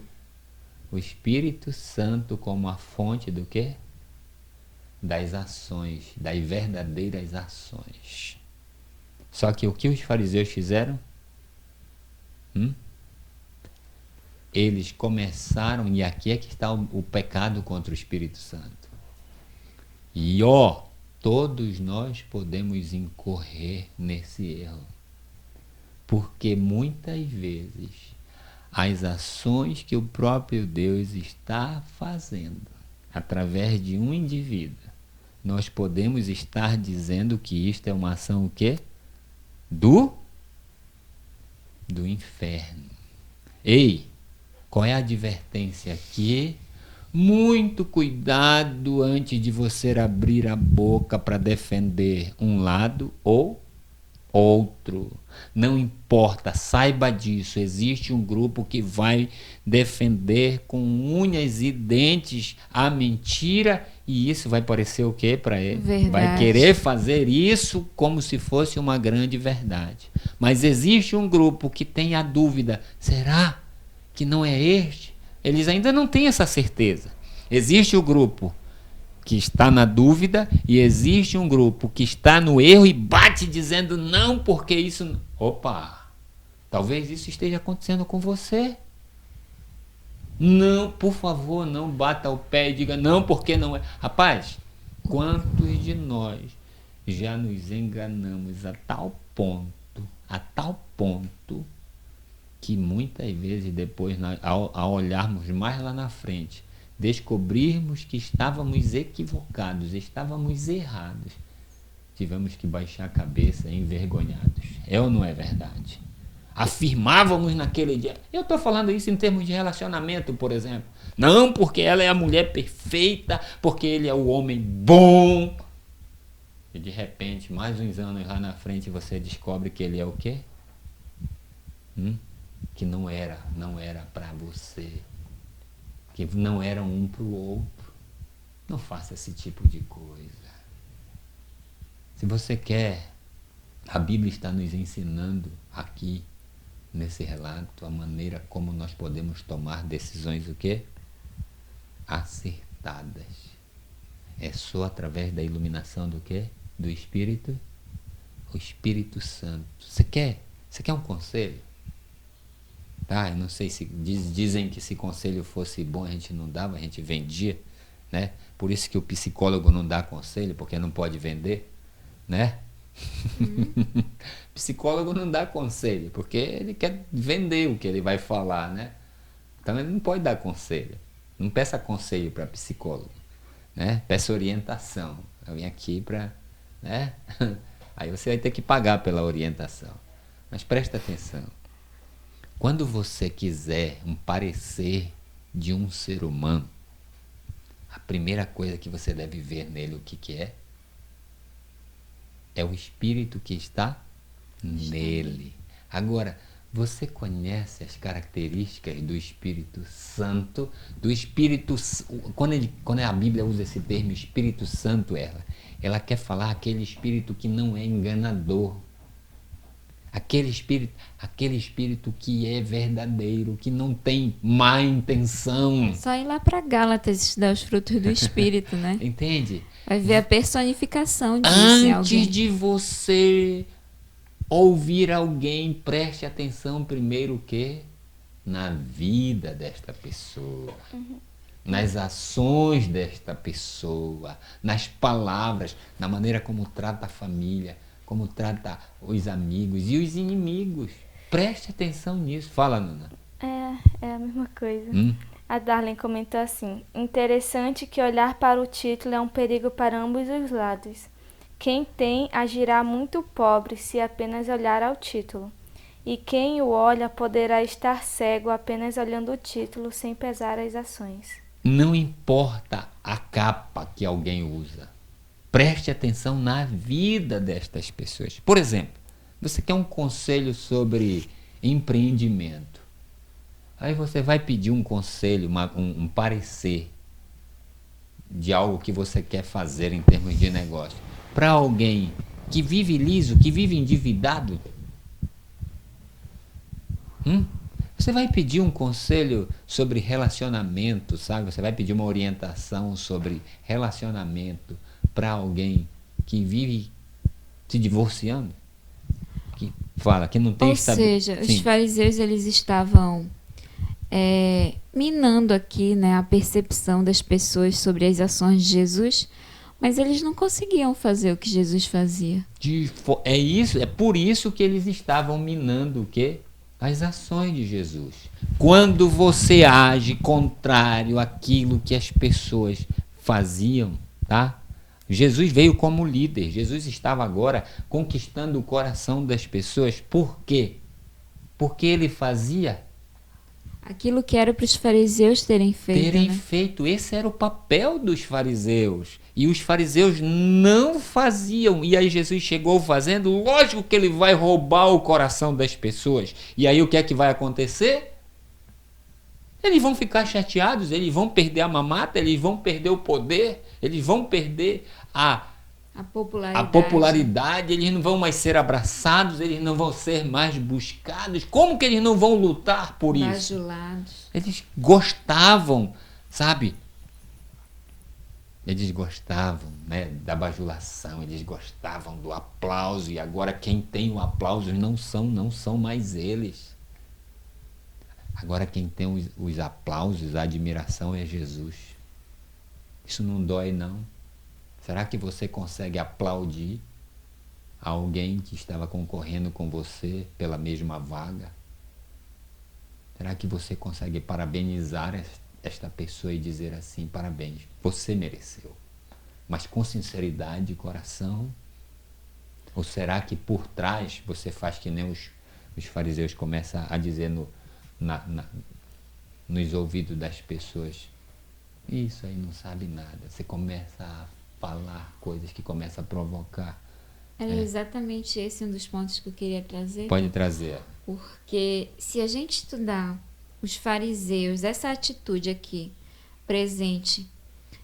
Santo como a fonte do quê? Das ações, das verdadeiras ações. Só que o que os fariseus fizeram? Eles começaram, e aqui é que está o pecado contra o Espírito Santo. E todos nós podemos incorrer nesse erro. Porque muitas vezes as ações que o próprio Deus está fazendo através de um indivíduo, nós podemos estar dizendo que isto é uma ação o quê? Do inferno. Ei, qual é a advertência aqui? Muito cuidado antes de você abrir a boca para defender um lado ou outro. Não importa, saiba disso. Existe um grupo que vai defender com unhas e dentes a mentira, e isso vai parecer o quê para ele? Verdade. Vai querer fazer isso como se fosse uma grande verdade. Mas existe um grupo que tem a dúvida: será que não é este? Eles ainda não têm essa certeza. Existe o grupo que está na dúvida e existe um grupo que está no erro e bate dizendo não, porque isso... Opa! Talvez isso esteja acontecendo com você. Não, por favor, não bata o pé e diga não, porque não é. Rapaz, quantos de nós já nos enganamos a tal ponto, que muitas vezes depois, ao olharmos mais lá na frente, descobrirmos que estávamos equivocados, estávamos errados, tivemos que baixar a cabeça envergonhados. É ou não é verdade? Afirmávamos naquele dia. Eu estou falando isso em termos de relacionamento, por exemplo. Não, porque ela é a mulher perfeita, porque ele é o homem bom. E de repente, mais uns anos lá na frente, você descobre que ele é o quê? que não era para você, que não eram um para o outro. Não faça esse tipo de coisa. Se você quer, a Bíblia está nos ensinando aqui, nesse relato, a maneira como nós podemos tomar decisões o quê? Acertadas. É só através da iluminação do quê? Do Espírito? O Espírito Santo. Você quer um conselho? Tá? Eu não sei se dizem que se conselho fosse bom a gente não dava, a gente vendia, né? Por isso que o psicólogo não dá conselho, porque não pode vender, né? Psicólogo não dá conselho, porque ele quer vender o que ele vai falar, né? Então ele não pode dar conselho. Não peça conselho para psicólogo, né? Peça orientação. Eu vim aqui para, né? Aí você vai ter que pagar pela orientação. Mas presta atenção. Quando você quiser um parecer de um ser humano, a primeira coisa que você deve ver nele, o que é? É o Espírito que está nele. Agora, você conhece as características do Espírito Santo? Do Espírito, quando a Bíblia usa esse termo Espírito Santo, ela quer falar aquele Espírito que não é enganador. Aquele espírito que é verdadeiro, que não tem má intenção. Só ir lá para Gálatas estudar os frutos do Espírito, né? Entende? Vai ver a personificação disso em alguém. Antes de você ouvir alguém, preste atenção primeiro o quê? Na vida desta pessoa. Nas ações desta pessoa, nas palavras, na maneira como trata a família, como trata os amigos e os inimigos. Preste atenção nisso. Fala, Nuna. É a mesma coisa. A Darlene comentou assim: interessante que olhar para o título é um perigo para ambos os lados. Quem tem agirá muito pobre se apenas olhar ao título. E quem o olha poderá estar cego apenas olhando o título sem pesar as ações. Não importa a capa que alguém usa. Preste atenção na vida destas pessoas. Por exemplo, você quer um conselho sobre empreendimento. Aí você vai pedir um conselho, um parecer de algo que você quer fazer em termos de negócio para alguém que vive liso, que vive endividado. Você vai pedir um conselho sobre relacionamento, sabe? Você vai pedir uma orientação sobre relacionamento para alguém que vive se divorciando, que fala que não tem Ou seja, os fariseus eles estavam minando aqui, né, a percepção das pessoas sobre as ações de Jesus, mas eles não conseguiam fazer o que Jesus fazia. É por isso que eles estavam minando o quê? As ações de Jesus. Quando você age contrário àquilo que as pessoas faziam, tá? Jesus veio como líder. Jesus estava agora conquistando o coração das pessoas. Por quê? Porque ele fazia aquilo que era para os fariseus terem feito. Esse era o papel dos fariseus. E os fariseus não faziam. E aí Jesus chegou fazendo. Lógico que ele vai roubar o coração das pessoas. E aí o que é que vai acontecer? Eles vão ficar chateados, eles vão perder a mamata, eles vão perder o poder, eles vão perder a popularidade, eles não vão mais ser abraçados, eles não vão ser mais buscados. Como que eles não vão lutar por isso? Bajulados. Eles gostavam, sabe? Eles gostavam, né, da bajulação, eles gostavam do aplauso, e agora quem tem o aplauso não são mais eles. Agora quem tem os aplausos, a admiração é Jesus. Isso não dói, não. Será que você consegue aplaudir alguém que estava concorrendo com você pela mesma vaga? Será que você consegue parabenizar esta pessoa e dizer assim: parabéns, você mereceu? Mas com sinceridade de coração? Ou será que por trás você faz que nem os fariseus começam a dizer nos ouvidos das pessoas: isso aí não sabe nada? Você começa a falar coisas que começam a provocar. Era exatamente esse um dos pontos que eu queria trazer. Pode trazer. Porque se a gente estudar os fariseus, essa atitude aqui presente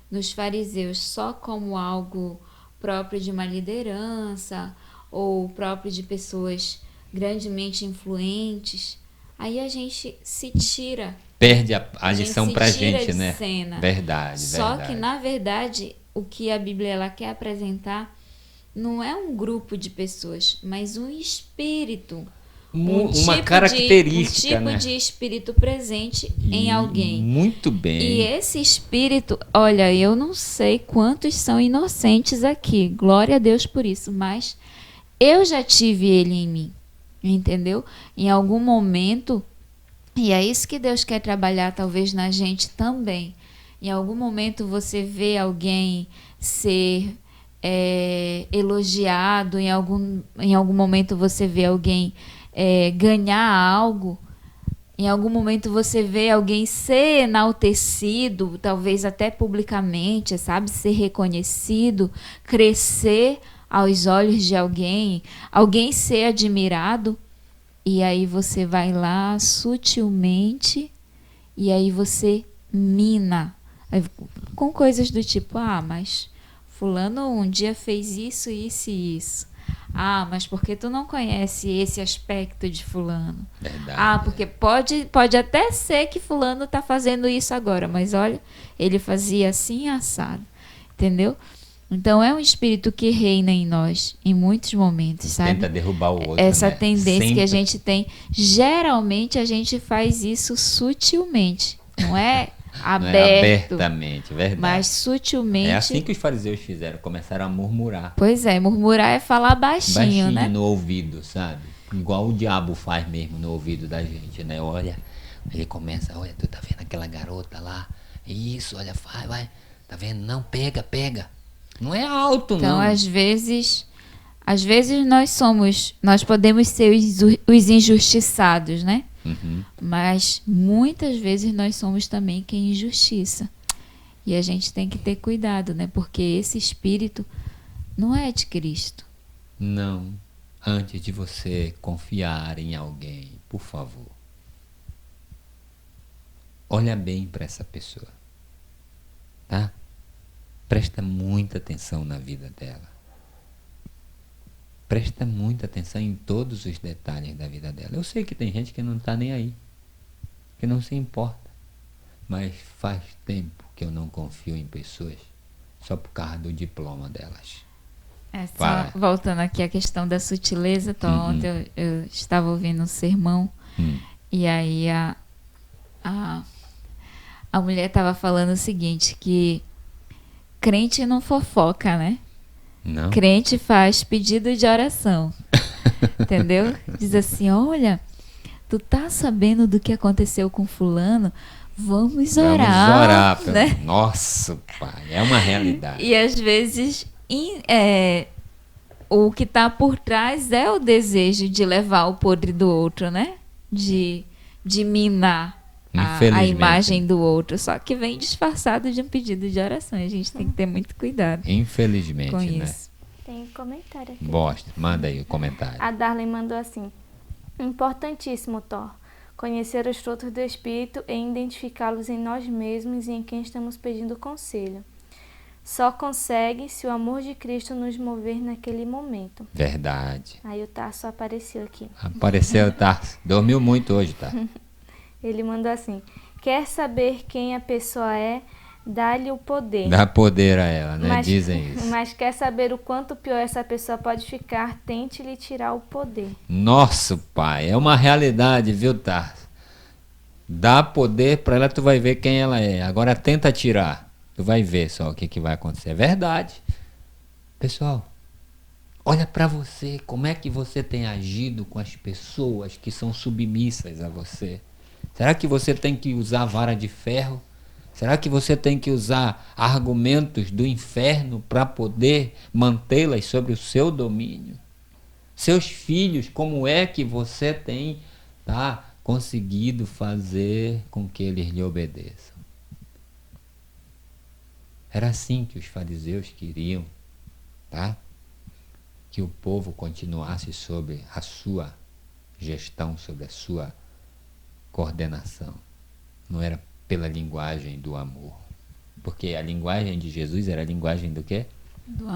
nos fariseus só como algo próprio de uma liderança ou próprio de pessoas grandemente influentes, aí a gente se tira. Perde a gente lição se pra tira gente, de né? cena. Verdade, Só verdade. que, na verdade, o que a Bíblia ela quer apresentar não é um grupo de pessoas, mas um espírito. Uma característica, um tipo né? de espírito presente em alguém. Muito bem. E esse espírito, olha, eu não sei quantos são inocentes aqui, glória a Deus por isso, mas eu já tive ele em mim, entendeu? Em algum momento, e é isso que Deus quer trabalhar talvez na gente também. Em algum momento você vê alguém ser elogiado, em algum momento você vê alguém ganhar algo, em algum momento você vê alguém ser enaltecido, talvez até publicamente, sabe? Ser reconhecido, crescer aos olhos de alguém, alguém ser admirado, e aí você vai lá sutilmente, e aí você mina, com coisas do tipo, mas fulano um dia fez isso, isso e isso. Mas porque tu não conhece esse aspecto de fulano. Verdade. Porque pode até ser que fulano tá fazendo isso agora, mas olha, ele fazia assim assado. Entendeu? Então é um espírito que reina em nós em muitos momentos, sabe? Tenta derrubar o outro, Essa né? tendência Sempre. que a gente tem. Geralmente a gente faz isso sutilmente, não é Não é aberto, abertamente, verdade. mas sutilmente. É assim que os fariseus fizeram, começaram a murmurar. Pois é, murmurar é falar baixinho, né? No ouvido, sabe? Igual o diabo faz mesmo no ouvido da gente, né? Olha, ele começa, olha, tu tá vendo aquela garota lá? Isso, olha, vai, tá vendo? Não, pega. Não é alto, então, não. Às vezes nós podemos ser os injustiçados, né? Uhum. Mas muitas vezes nós somos também quem injustiça. E a gente tem que ter cuidado, né? Porque esse espírito não é de Cristo. Não. Antes de você confiar em alguém, por favor, olha bem para essa pessoa, tá? Presta muita atenção na vida dela. Presta muita atenção em todos os detalhes da vida dela. Eu sei que tem gente que não está nem aí, que não se importa. Mas faz tempo que eu não confio em pessoas só por causa do diploma delas. Só voltando aqui à questão da sutileza, ontem eu estava ouvindo um sermão e aí a mulher estava falando o seguinte, que crente não fofoca, né? Não? Crente faz pedido de oração, entendeu? Diz assim, olha, tu tá sabendo do que aconteceu com fulano? Vamos orar, né? Nossa, pai, é uma realidade. E às vezes o que tá por trás é o desejo de levar o podre do outro, né? De minar a imagem do outro, só que vem disfarçado de um pedido de oração. A gente tem que ter muito cuidado. Infelizmente, com né? isso. Tem comentário aqui. Manda aí o comentário. A Darlene mandou assim: importantíssimo, Thor, conhecer os frutos do Espírito e identificá-los em nós mesmos e em quem estamos pedindo conselho. Só consegue se o amor de Cristo nos mover naquele momento. Verdade. Aí o Tarso apareceu aqui. Apareceu, Tarso. Dormiu muito hoje, tá? Ele mandou assim: quer saber quem a pessoa é, dá-lhe o poder. Dá poder a ela, né? Dizem isso. Mas quer saber o quanto pior essa pessoa pode ficar, tente lhe tirar o poder. Nossa, pai, é uma realidade, viu, Tarso? Dá poder pra ela, tu vai ver quem ela é. Agora tenta tirar. Tu vai ver só o que vai acontecer. É verdade. Pessoal, olha pra você. Como é que você tem agido com as pessoas que são submissas a você? Será que você tem que usar vara de ferro? Será que você tem que usar argumentos do inferno para poder mantê-las sob o seu domínio? Seus filhos, como é que você tem conseguido fazer com que eles lhe obedeçam? Era assim que os fariseus queriam, tá? Que o povo continuasse sob a sua gestão, sob a sua coordenação. Não era pela linguagem do amor. Porque a linguagem de Jesus era a linguagem do quê?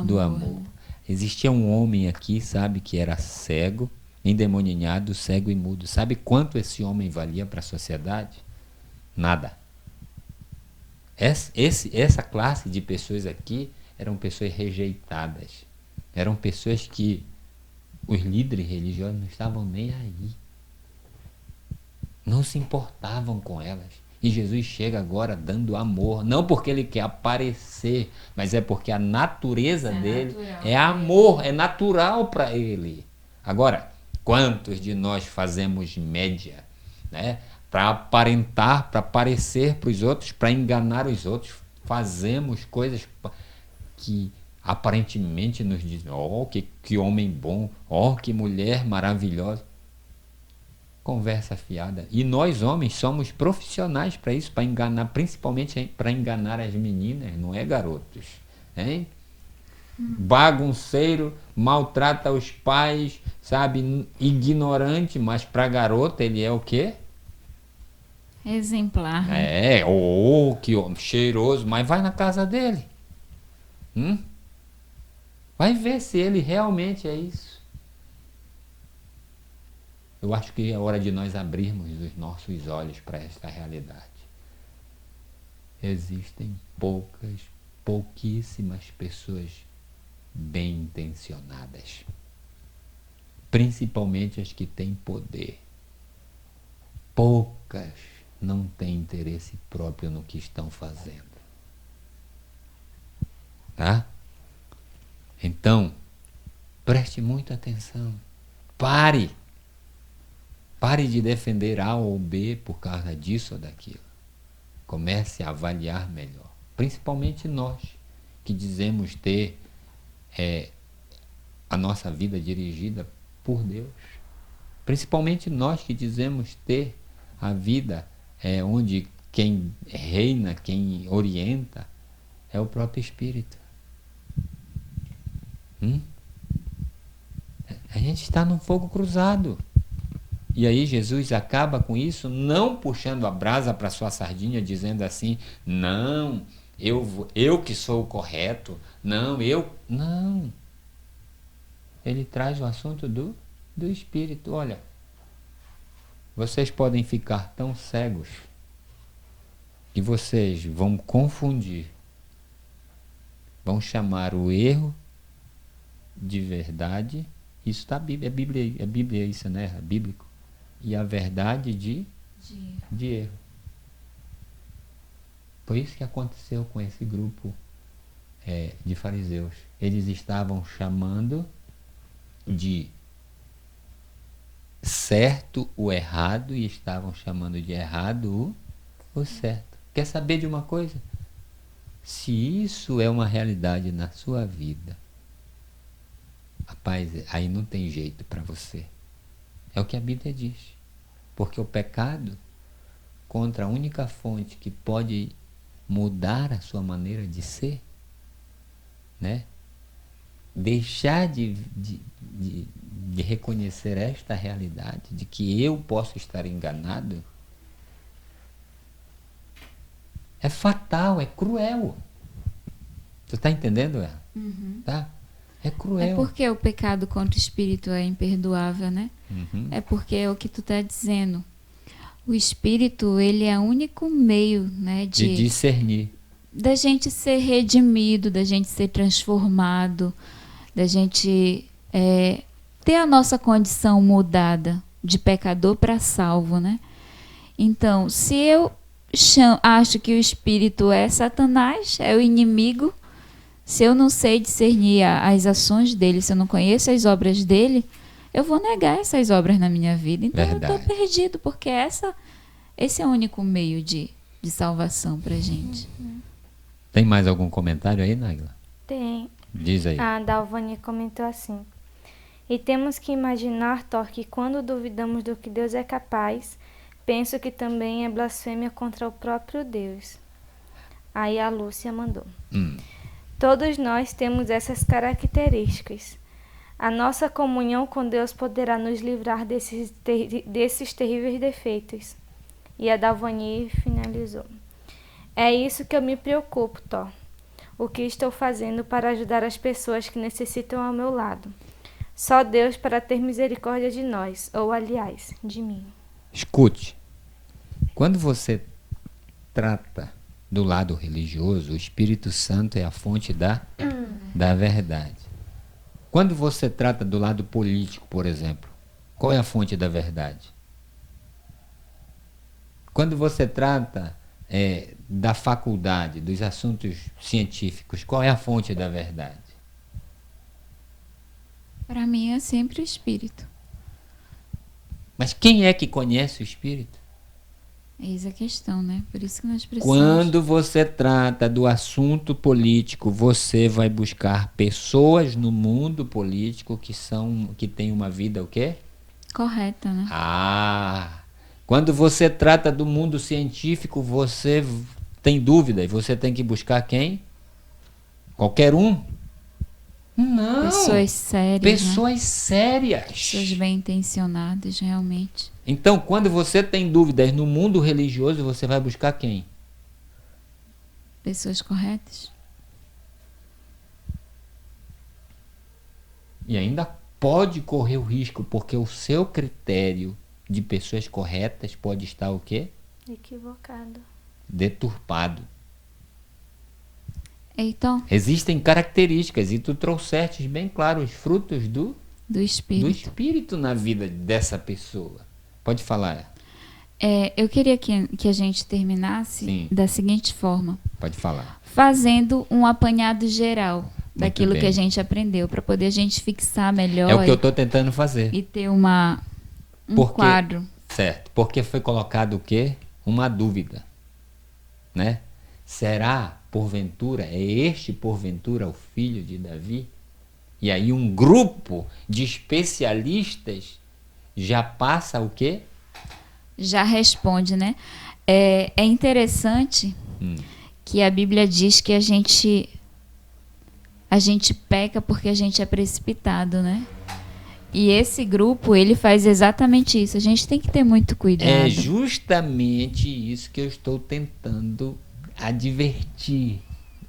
Do amor. Existia um homem aqui, sabe, que era cego, endemoniado, cego e mudo. Sabe quanto esse homem valia para a sociedade? Nada. Essa classe de pessoas aqui eram pessoas rejeitadas. Eram pessoas que os líderes religiosos não estavam nem aí. Não se importavam com elas. E Jesus chega agora dando amor. Não porque ele quer aparecer, mas é porque a natureza dele é amor. É natural para ele. Agora, quantos de nós fazemos média, né? Para aparentar, para parecer para os outros, para enganar os outros. Fazemos coisas que aparentemente nos dizem: oh, que homem bom, oh, que mulher maravilhosa. Conversa fiada. E nós, homens, somos profissionais para isso, para enganar, principalmente para enganar as meninas, não é, garotos? Hein? Bagunceiro, maltrata os pais, sabe? Ignorante, mas para garota ele é o quê? Exemplar. É, que cheiroso, mas vai na casa dele. Vai ver se ele realmente é isso. Eu acho que é hora de nós abrirmos os nossos olhos para esta realidade. Existem pouquíssimas pessoas bem intencionadas. Principalmente as que têm poder. Poucas não têm interesse próprio no que estão fazendo. Tá? Então, preste muita atenção. Pare de defender A ou B por causa disso ou daquilo. Comece a avaliar melhor. Principalmente nós, que dizemos ter a nossa vida dirigida por Deus. Principalmente nós que dizemos ter a vida onde quem reina, quem orienta, é o próprio Espírito. A gente está num fogo cruzado. E aí Jesus acaba com isso, não puxando a brasa para sua sardinha, dizendo assim: não, eu que sou o correto, não. Ele traz o assunto do Espírito. Olha, vocês podem ficar tão cegos que vocês vão confundir, vão chamar o erro de verdade. Isso está é Bíblia isso, né? É bíblico. E a verdade de erro. Foi isso que aconteceu com esse grupo de fariseus. Eles estavam chamando de certo o errado e estavam chamando de errado o certo. Quer saber de uma coisa? Se isso é uma realidade na sua vida, rapaz, aí não tem jeito para você. É o que a Bíblia diz. Porque o pecado, contra a única fonte que pode mudar a sua maneira de ser, né? Deixar de reconhecer esta realidade, de que eu posso estar enganado, é fatal, é cruel. Tu está entendendo, ela? Tá? É cruel. É porque o pecado contra o espírito é imperdoável, né? É porque é o que tu está dizendo. O espírito, ele é o único meio, né, de discernir. Da gente ser redimido, da gente ser transformado, da gente ter a nossa condição mudada de pecador para salvo, né? Então, se eu acho que o espírito é Satanás, é o inimigo, se eu não sei discernir as ações dele, se eu não conheço as obras dele, eu vou negar essas obras na minha vida. Então verdade. Eu estou perdido, porque esse é o único meio de salvação para a gente. Tem mais algum comentário aí, Nájila? Tem. Diz aí. A Dalvânia comentou assim: e temos que imaginar, Thor, que quando duvidamos do que Deus é capaz, penso que também é blasfêmia contra o próprio Deus. Aí a Lúcia mandou. Todos nós temos essas características. A nossa comunhão com Deus poderá nos livrar desses terríveis defeitos. E a Dalvani finalizou. É isso que eu me preocupo, Thor. O que estou fazendo para ajudar as pessoas que necessitam ao meu lado. Só Deus para ter misericórdia de nós, ou aliás, de mim. Escute, quando você trata do lado religioso, o Espírito Santo é a fonte da verdade. Quando você trata do lado político, por exemplo, qual é a fonte da verdade? Quando você trata da faculdade, dos assuntos científicos, qual é a fonte da verdade? Para mim é sempre o Espírito. Mas quem é que conhece o Espírito? Eis a questão, né? Por isso que nós precisamos... Quando você trata do assunto político, você vai buscar pessoas no mundo político que têm uma vida o quê? Correta, né? Quando você trata do mundo científico, você tem dúvidas, você tem que buscar quem? Qualquer um? Não. Pessoas sérias. Pessoas sérias. Pessoas bem intencionadas, realmente. Então, quando você tem dúvidas no mundo religioso, você vai buscar quem? Pessoas corretas. E ainda pode correr o risco, porque o seu critério de pessoas corretas pode estar o quê? Equivocado. Deturpado. Então, existem características, e tu trouxeste bem claro os frutos do Espírito na vida dessa pessoa. Pode falar. Eu queria que a gente terminasse da seguinte forma. Pode falar. Fazendo um apanhado geral daquilo bem. que a gente aprendeu, para poder a gente fixar melhor. É o que eu estou tentando fazer. E ter um quadro. Certo. Porque foi colocado o quê? Uma dúvida. Né? Será, porventura, porventura o filho de Davi? E aí um grupo de especialistas já passa o quê? Já responde, né? É interessante que a Bíblia diz que a gente peca porque a gente é precipitado, né? E esse grupo, ele faz exatamente isso. A gente tem que ter muito cuidado. É justamente isso que eu estou tentando advertir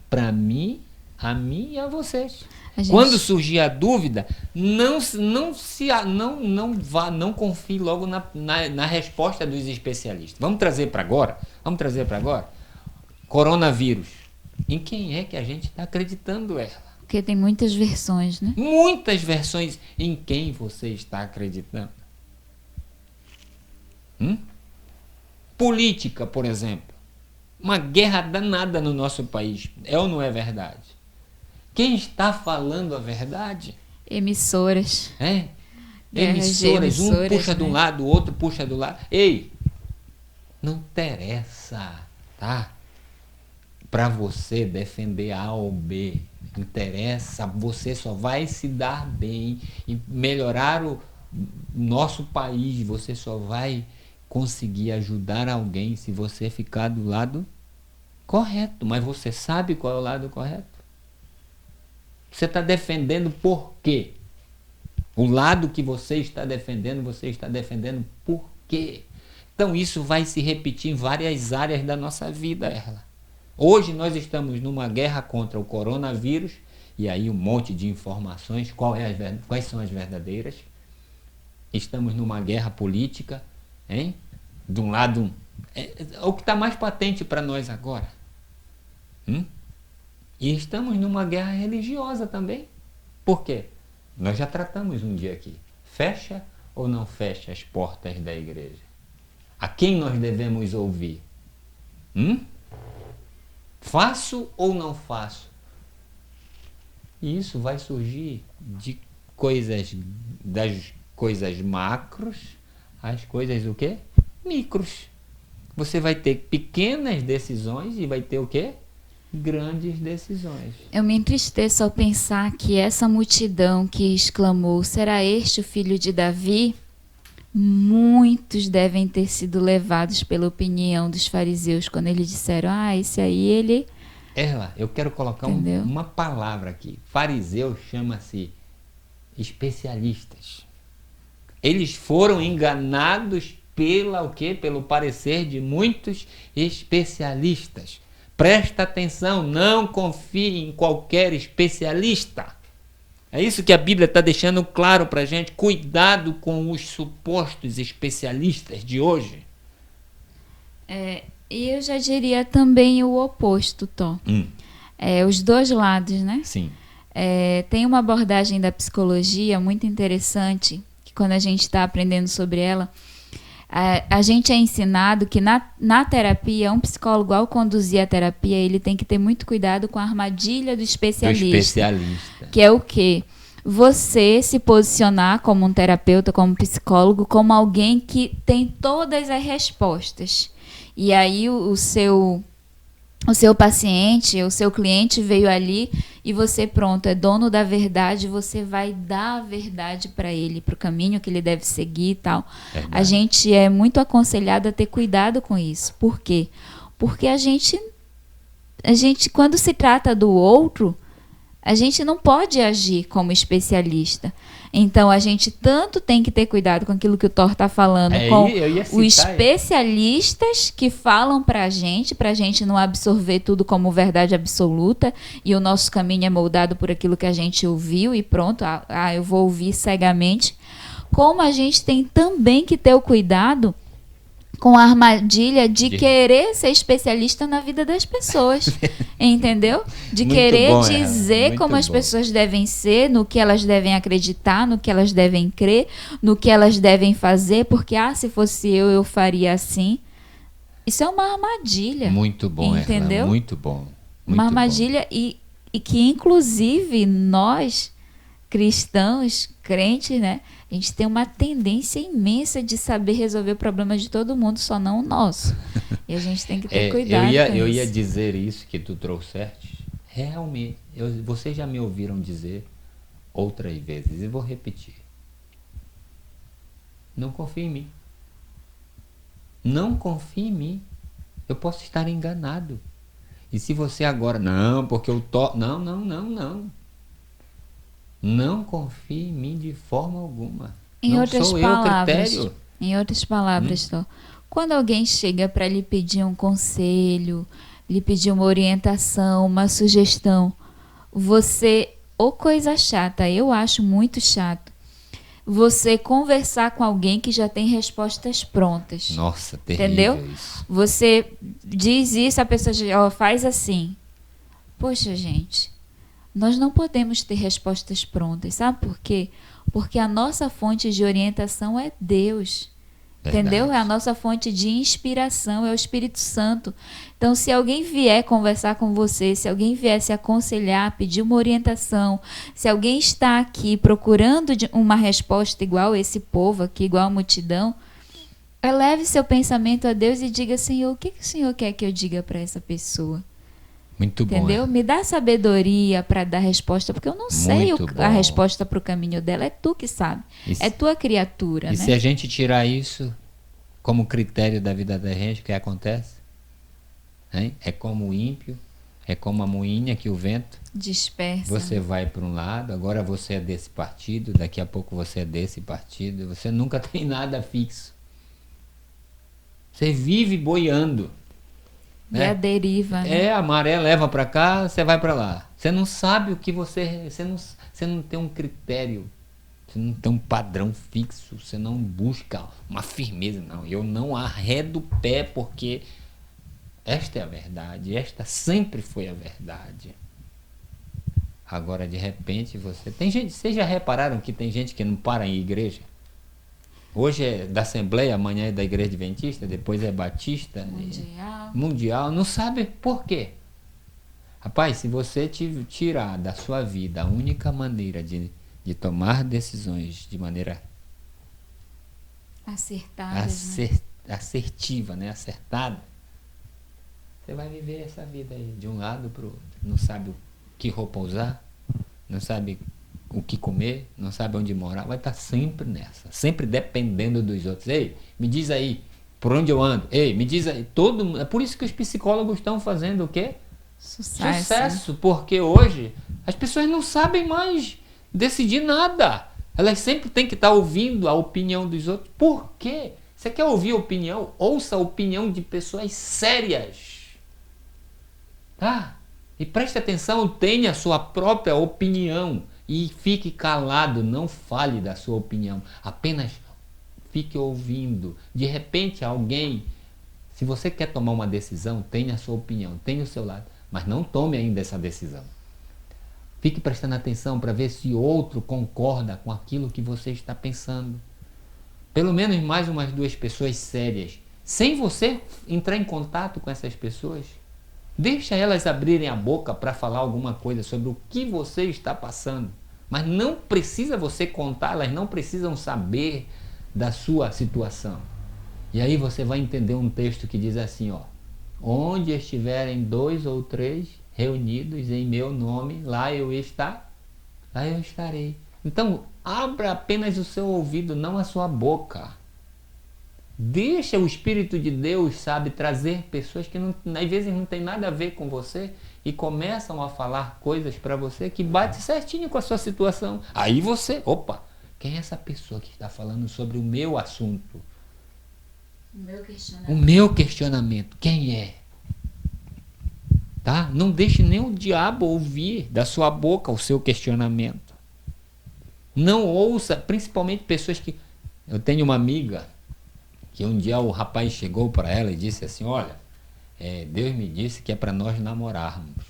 para mim, a mim e a vocês. Quando surgir a dúvida, não confie logo na resposta dos especialistas. Vamos trazer para agora? Coronavírus. Em quem é que a gente está acreditando ela? Porque tem muitas versões, né? Muitas versões. Em quem você está acreditando? Política, por exemplo. Uma guerra danada no nosso país. É ou não é verdade? Quem está falando a verdade? Emissoras. Emissoras. Um puxa de um né? lado, o outro puxa do lado. Ei, não interessa, tá? Para você defender A ou B. Interessa, você só vai se dar bem e melhorar o nosso país. Você só vai conseguir ajudar alguém se você ficar do lado correto. Mas você sabe qual é o lado correto? Você está defendendo por quê? O lado que você está defendendo por quê? Então isso vai se repetir em várias áreas da nossa vida, Erla. Hoje nós estamos numa guerra contra o coronavírus, e aí um monte de informações, quais são as verdadeiras? Estamos numa guerra política, hein? De um lado, é o que está mais patente para nós agora. E estamos numa guerra religiosa também. Por quê? Nós já tratamos um dia aqui. Fecha ou não fecha as portas da igreja? A quem nós devemos ouvir? Faço ou não faço? E isso vai surgir das coisas macros às coisas o quê? Micros. Você vai ter pequenas decisões e vai ter o quê? Grandes decisões. Eu me entristeço ao pensar que essa multidão que exclamou, será este o filho de Davi? Muitos devem ter sido levados pela opinião dos fariseus quando eles disseram, esse aí ele... Eu quero colocar uma palavra aqui. Fariseu chama-se especialistas. Eles foram enganados pelo parecer de muitos especialistas. Presta atenção, não confie em qualquer especialista. É isso que a Bíblia está deixando claro para a gente. Cuidado com os supostos especialistas de hoje. E eu já diria também o oposto, Tom. Os dois lados, né? Sim. Tem uma abordagem da psicologia muito interessante, que quando a gente está aprendendo sobre ela, a gente é ensinado que na terapia, um psicólogo, ao conduzir a terapia, ele tem que ter muito cuidado com a armadilha do especialista. Que é o quê? Você se posicionar como um terapeuta, como psicólogo, como alguém que tem todas as respostas. E aí o seu paciente, o seu cliente veio ali e você, pronto, é dono da verdade, você vai dar a verdade para ele, para o caminho que ele deve seguir e tal. A gente é muito aconselhado a ter cuidado com isso. Por quê? Porque a gente, quando se trata do outro, a gente não pode agir como especialista. Então, a gente tanto tem que ter cuidado com aquilo que o Thor está falando, com os especialistas que falam para a gente não absorver tudo como verdade absoluta, e o nosso caminho é moldado por aquilo que a gente ouviu e pronto, eu vou ouvir cegamente. Como a gente tem também que ter o cuidado com a armadilha de querer ser especialista na vida das pessoas, entendeu? De muito querer dizer como as pessoas devem ser, no que elas devem acreditar, no que elas devem crer, no que elas devem fazer, porque, se fosse eu faria assim. Isso é uma armadilha. Muito bom, entendeu? Muito bom. Uma armadilha e que, inclusive, nós, cristãos, crentes, né? A gente tem uma tendência imensa de saber resolver o problema de todo mundo, só não o nosso. E a gente tem que ter cuidado com isso. Eu ia dizer isso que tu trouxeste. Realmente, vocês já me ouviram dizer outras vezes, e vou repetir. Não confie em mim. Não confie em mim. Eu posso estar enganado. E se você agora... Não, porque eu tô... Não. Não confie em mim de forma alguma. Em outras palavras, Thor, quando alguém chega para lhe pedir um conselho, lhe pedir uma orientação, uma sugestão, você, coisa chata, eu acho muito chato, você conversar com alguém que já tem respostas prontas. Nossa, terrível. Entendeu? Isso. Você diz isso, a pessoa diz, faz assim. Poxa, gente, nós não podemos ter respostas prontas, sabe por quê? Porque a nossa fonte de orientação é Deus, entendeu? É a nossa fonte de inspiração, é o Espírito Santo. Então, se alguém vier conversar com você, se alguém vier se aconselhar, pedir uma orientação, se alguém está aqui procurando uma resposta igual a esse povo aqui, igual a multidão, eleve seu pensamento a Deus e diga, Senhor, o que o Senhor quer que eu diga para essa pessoa? Muito bom. Entendeu? Me dá sabedoria para dar resposta, porque eu não sei a resposta para o caminho dela. É tu que sabe. É tua criatura. E se a gente tirar isso como critério da vida da gente, o que acontece? Hein? É como o ímpio, é como a moinha que o vento dispersa. Você vai para um lado, agora você é desse partido, daqui a pouco você é desse partido. Você nunca tem nada fixo. Você vive boiando. E a deriva, né? A maré leva para cá, você vai para lá. Você não sabe o que você não tem um critério, você não tem um padrão fixo, você não busca uma firmeza. Não, eu não arredo o pé porque esta é a verdade, esta sempre foi a verdade. Agora, de repente, vocês já repararam que tem gente que não para em igreja? Hoje é da Assembleia, amanhã é da Igreja Adventista, depois é Batista, Mundial, não sabe por quê. Rapaz, se você tirar da sua vida a única maneira de tomar decisões de maneira assertiva, né? Acertada, você vai viver essa vida aí de um lado para o outro. Não sabe o que roupa usar, não sabe o que comer, não sabe onde morar, vai estar sempre nessa, sempre dependendo dos outros. Ei, me diz aí, por onde eu ando? Ei, me diz aí. É por isso que os psicólogos estão fazendo o quê? Sucesso, porque hoje as pessoas não sabem mais decidir nada. Elas sempre têm que estar ouvindo a opinião dos outros. Por quê? Você quer ouvir opinião? Ouça a opinião de pessoas sérias. Tá? E preste atenção, tenha a sua própria opinião. E fique calado, não fale da sua opinião. Apenas fique ouvindo. De repente alguém, se você quer tomar uma decisão, tenha a sua opinião, tenha o seu lado. Mas não tome ainda essa decisão. Fique prestando atenção para ver se outro concorda com aquilo que você está pensando. Pelo menos mais umas 2 pessoas sérias. Sem você entrar em contato com essas pessoas. Deixa elas abrirem a boca para falar alguma coisa sobre o que você está passando. Mas não precisa você contar, elas não precisam saber da sua situação. E aí você vai entender um texto que diz assim, ó. Onde estiverem 2 ou 3 reunidos em meu nome, lá eu estarei. Então, abra apenas o seu ouvido, não a sua boca. Deixa o Espírito de Deus, sabe, trazer pessoas que não, às vezes não tem nada a ver com você e começam a falar coisas para você que bate certinho com a sua situação. Aí você, opa, quem é essa pessoa que está falando sobre o meu assunto? O meu questionamento. Quem é? Tá? Não deixe nem o diabo ouvir da sua boca o seu questionamento. Não ouça, principalmente pessoas que... Eu tenho uma amiga que um dia o rapaz chegou para ela e disse assim, olha, Deus me disse que é para nós namorarmos.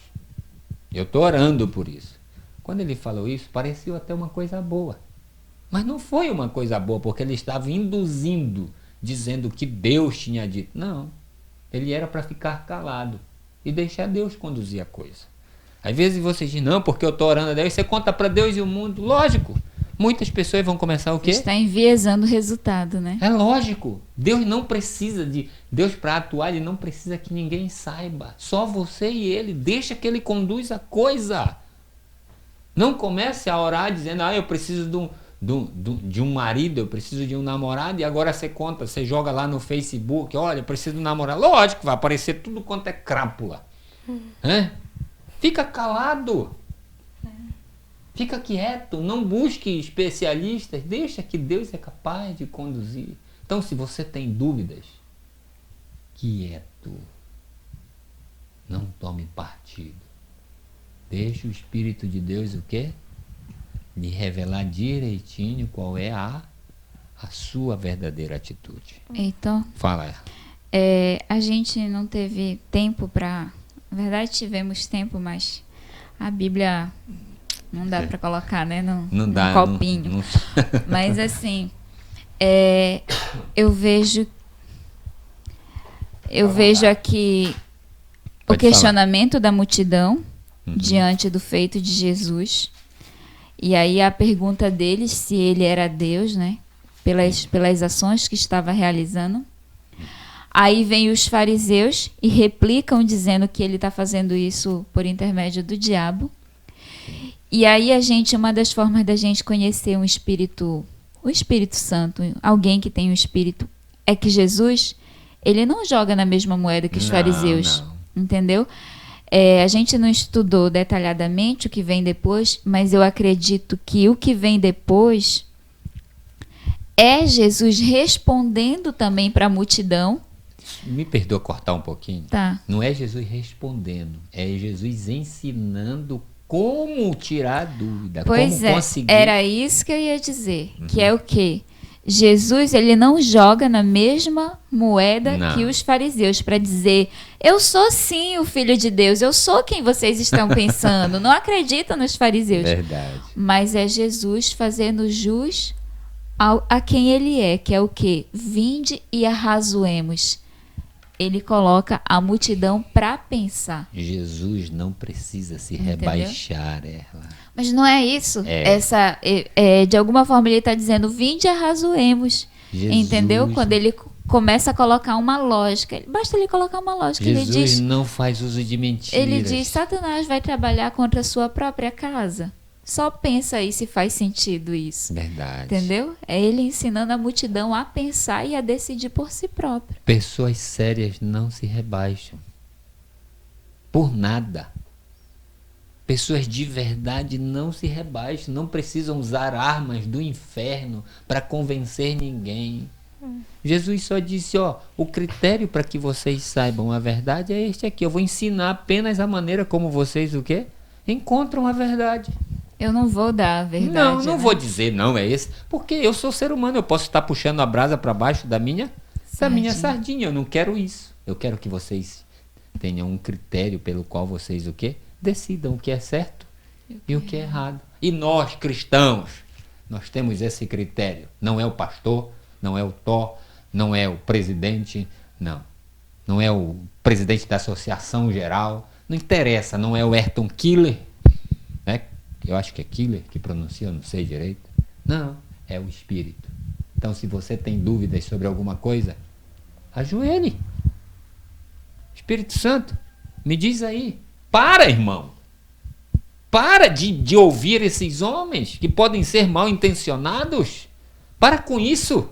Eu estou orando por isso. Quando ele falou isso, pareceu até uma coisa boa. Mas não foi uma coisa boa, porque ele estava induzindo, dizendo que Deus tinha dito. Não, ele era para ficar calado e deixar Deus conduzir a coisa. Às vezes você diz, não, porque eu estou orando a Deus, você conta para Deus e o mundo. Lógico, muitas pessoas vão começar o quê? Está enviesando o resultado, né? É lógico. Deus não precisa de... Deus, para atuar, ele não precisa que ninguém saiba. Só você e ele. Deixa que ele conduza a coisa. Não comece a orar dizendo, eu preciso de um marido, eu preciso de um namorado, e agora você conta, você joga lá no Facebook, olha, eu preciso de um namorado. Lógico, vai aparecer tudo quanto é crápula. Fica calado. Fica quieto, não busque especialistas, deixa que Deus é capaz de conduzir. Então, se você tem dúvidas, quieto. Não tome partido. Deixa o Espírito de Deus o quê? Lhe revelar direitinho qual é a sua verdadeira atitude. Então, fala. A gente não teve tempo para... Na verdade, tivemos tempo, mas a Bíblia não dá para colocar, né? Não dá, no copinho. Não... Mas, assim, eu vejo aqui o questionamento da multidão diante do feito de Jesus. E aí a pergunta deles se ele era Deus, né? Pelas ações que estava realizando. Aí vem os fariseus e replicam dizendo que ele está fazendo isso por intermédio do diabo. E aí uma das formas da gente conhecer o Espírito Santo, alguém que tem o Espírito, é que Jesus, ele não joga na mesma moeda que os fariseus, entendeu? A gente não estudou detalhadamente o que vem depois, mas eu acredito que o que vem depois é Jesus respondendo também para a multidão. Me perdoa cortar um pouquinho. Tá. Não é Jesus respondendo, é Jesus ensinando como tirar a dúvida, pois como conseguir. Era isso que eu ia dizer, que é o quê? Jesus, ele não joga na mesma moeda que os fariseus para dizer, eu sou sim o Filho de Deus, eu sou quem vocês estão pensando. Não acreditam nos fariseus. Verdade. Mas é Jesus fazendo jus a quem ele é, que é o quê? Vinde e arrazoemos. Ele coloca a multidão para pensar. Jesus não precisa se rebaixar. Mas não é isso. De alguma forma ele está dizendo, vinde e arrazoemos. Jesus, entendeu? Quando ele começa a colocar uma lógica. Basta ele colocar uma lógica. Jesus ele diz, não faz uso de mentiras. Ele diz, Satanás vai trabalhar contra a sua própria casa. Só pensa aí se faz sentido isso. Verdade. Entendeu? É ele ensinando a multidão a pensar e a decidir por si próprio. Pessoas sérias não se rebaixam. Por nada. Pessoas de verdade não se rebaixam, não precisam usar armas do inferno para convencer ninguém. Jesus só disse, o critério para que vocês saibam a verdade é este aqui. Eu vou ensinar apenas a maneira como vocês o quê? Encontram a verdade. Eu não vou dar a verdade. Não vou dizer não é esse, porque eu sou ser humano, eu posso estar puxando a brasa para baixo da minha sardinha. Eu não quero isso. Eu quero que vocês tenham um critério pelo qual vocês o quê? Decidam o que é certo e o que é errado. E nós, cristãos, nós temos esse critério. Não é o pastor, não é o Tó, não é o presidente, não é o presidente da associação geral, não interessa, não é o Ayrton Killer, né? Eu acho que é Killer que pronuncia, eu não sei direito. Não, é o Espírito. Então, se você tem dúvidas sobre alguma coisa, ajoelhe. Espírito Santo, me diz aí. Para, irmão. Para de ouvir esses homens que podem ser mal intencionados. Para com isso.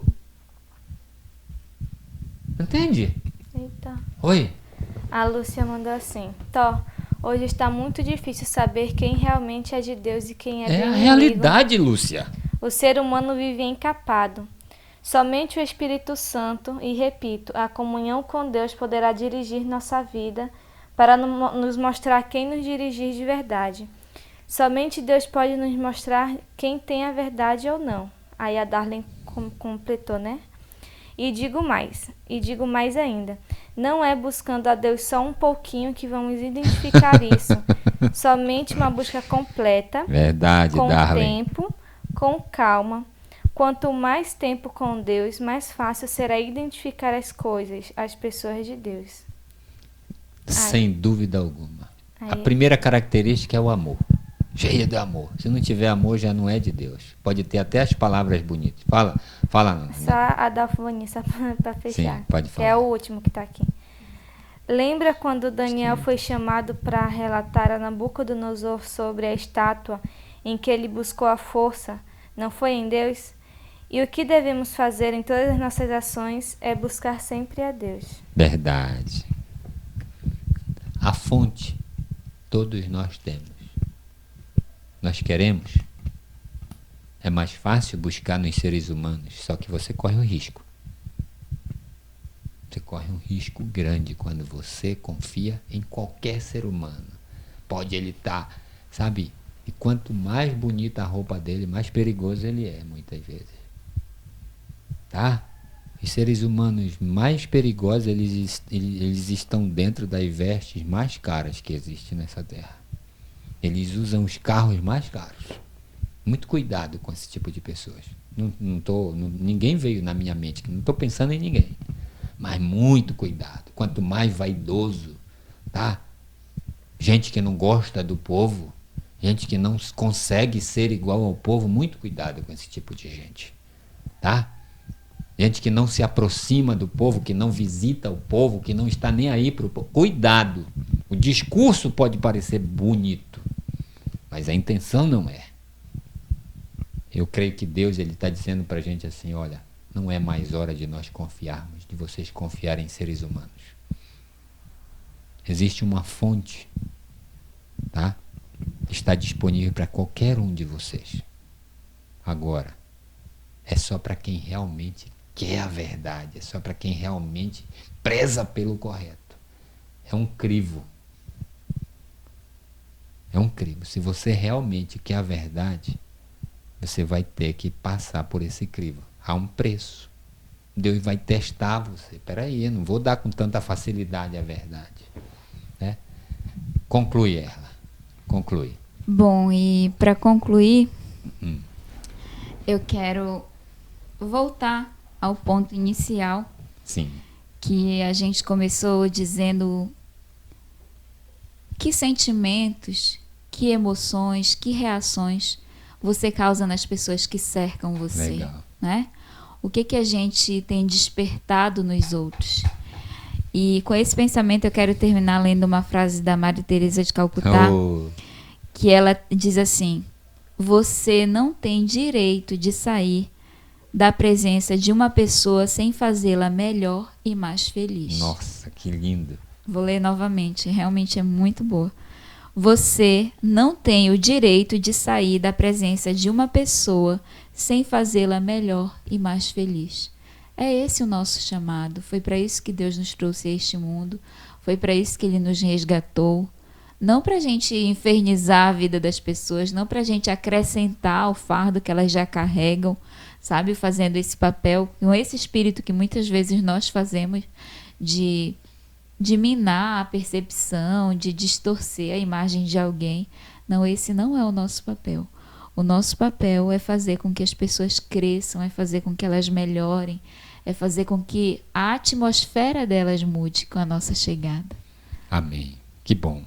Entende? Eita. Oi. A Lúcia mandou assim: Tó, hoje está muito difícil saber quem realmente é de Deus e quem é do inimigo. É a realidade, Lúcia. O ser humano vive encapado. Somente o Espírito Santo, e repito, a comunhão com Deus poderá dirigir nossa vida para nos mostrar quem nos dirigir de verdade. Somente Deus pode nos mostrar quem tem a verdade ou não. Aí a Darlene completou, né? E digo mais ainda. Não é buscando a Deus só um pouquinho que vamos identificar isso. Somente uma busca completa. Verdade, com Darlene. tempo, com calma. Quanto mais tempo com Deus, mais fácil será identificar as coisas, as pessoas de Deus. Sem dúvida alguma. Aí. A primeira característica é o amor. Cheia de amor. Se não tiver amor, já não é de Deus. Pode ter até as palavras bonitas. Fala. Só a Dalfonia, para fechar. Sim, pode falar. Que é o último que está aqui. Lembra quando Daniel foi chamado para relatar a Nabucodonosor sobre a estátua em que ele buscou a força? Não foi em Deus? E o que devemos fazer em todas as nossas ações é buscar sempre a Deus. Verdade. A fonte, todos nós temos. Nós queremos. É mais fácil buscar nos seres humanos, só que você corre um risco. Você corre um risco grande quando você confia em qualquer ser humano. Pode ele estar, sabe? E quanto mais bonita a roupa dele, mais perigoso ele é, muitas vezes. Tá? Os seres humanos mais perigosos, eles estão dentro das vestes mais caras que existem nessa terra. Eles usam os carros mais caros. Muito cuidado com esse tipo de pessoas. Ninguém veio na minha mente, não estou pensando em ninguém. Mas muito cuidado. Quanto mais vaidoso, tá? Gente que não gosta do povo, gente que não consegue ser igual ao povo, muito cuidado com esse tipo de gente. Tá? Gente que não se aproxima do povo, que não visita o povo, que não está nem aí para o povo. Cuidado. O discurso pode parecer bonito, mas a intenção não é. Eu creio que Deus está dizendo para a gente assim, olha, não é mais hora de nós confiarmos, de vocês confiarem em seres humanos. Existe uma fonte, tá? Está disponível para qualquer um de vocês. Agora, é só para quem realmente quer a verdade, é só para quem realmente preza pelo correto. É um crivo. É um crivo. Se você realmente quer a verdade, você vai ter que passar por esse crivo. Há um preço. Deus vai testar você. Peraí, eu não vou dar com tanta facilidade a verdade. Né? Conclui, Erla. Conclui. Bom, e para concluir, eu quero voltar ao ponto inicial. Sim. Que a gente começou dizendo que sentimentos, que emoções, que reações você causa nas pessoas que cercam você. Legal. Né? O que a gente tem despertado nos outros. E com esse pensamento eu quero terminar lendo uma frase da Maria Teresa de Calcutá, que ela diz assim: você não tem direito de sair da presença de uma pessoa sem fazê-la melhor e mais feliz. Nossa, que lindo. Vou ler novamente, realmente é muito boa. Você não tem o direito de sair da presença de uma pessoa sem fazê-la melhor e mais feliz. É esse o nosso chamado. Foi para isso que Deus nos trouxe a este mundo. Foi para isso que Ele nos resgatou. Não para a gente infernizar a vida das pessoas, não para a gente acrescentar ao fardo que elas já carregam, sabe? Fazendo esse papel, com esse espírito que muitas vezes nós fazemos de minar a percepção, de distorcer a imagem de alguém. Não, esse não é o nosso papel. O nosso papel é fazer com que as pessoas cresçam, é fazer com que elas melhorem, é fazer com que a atmosfera delas mude com a nossa chegada. Amém. Que bom.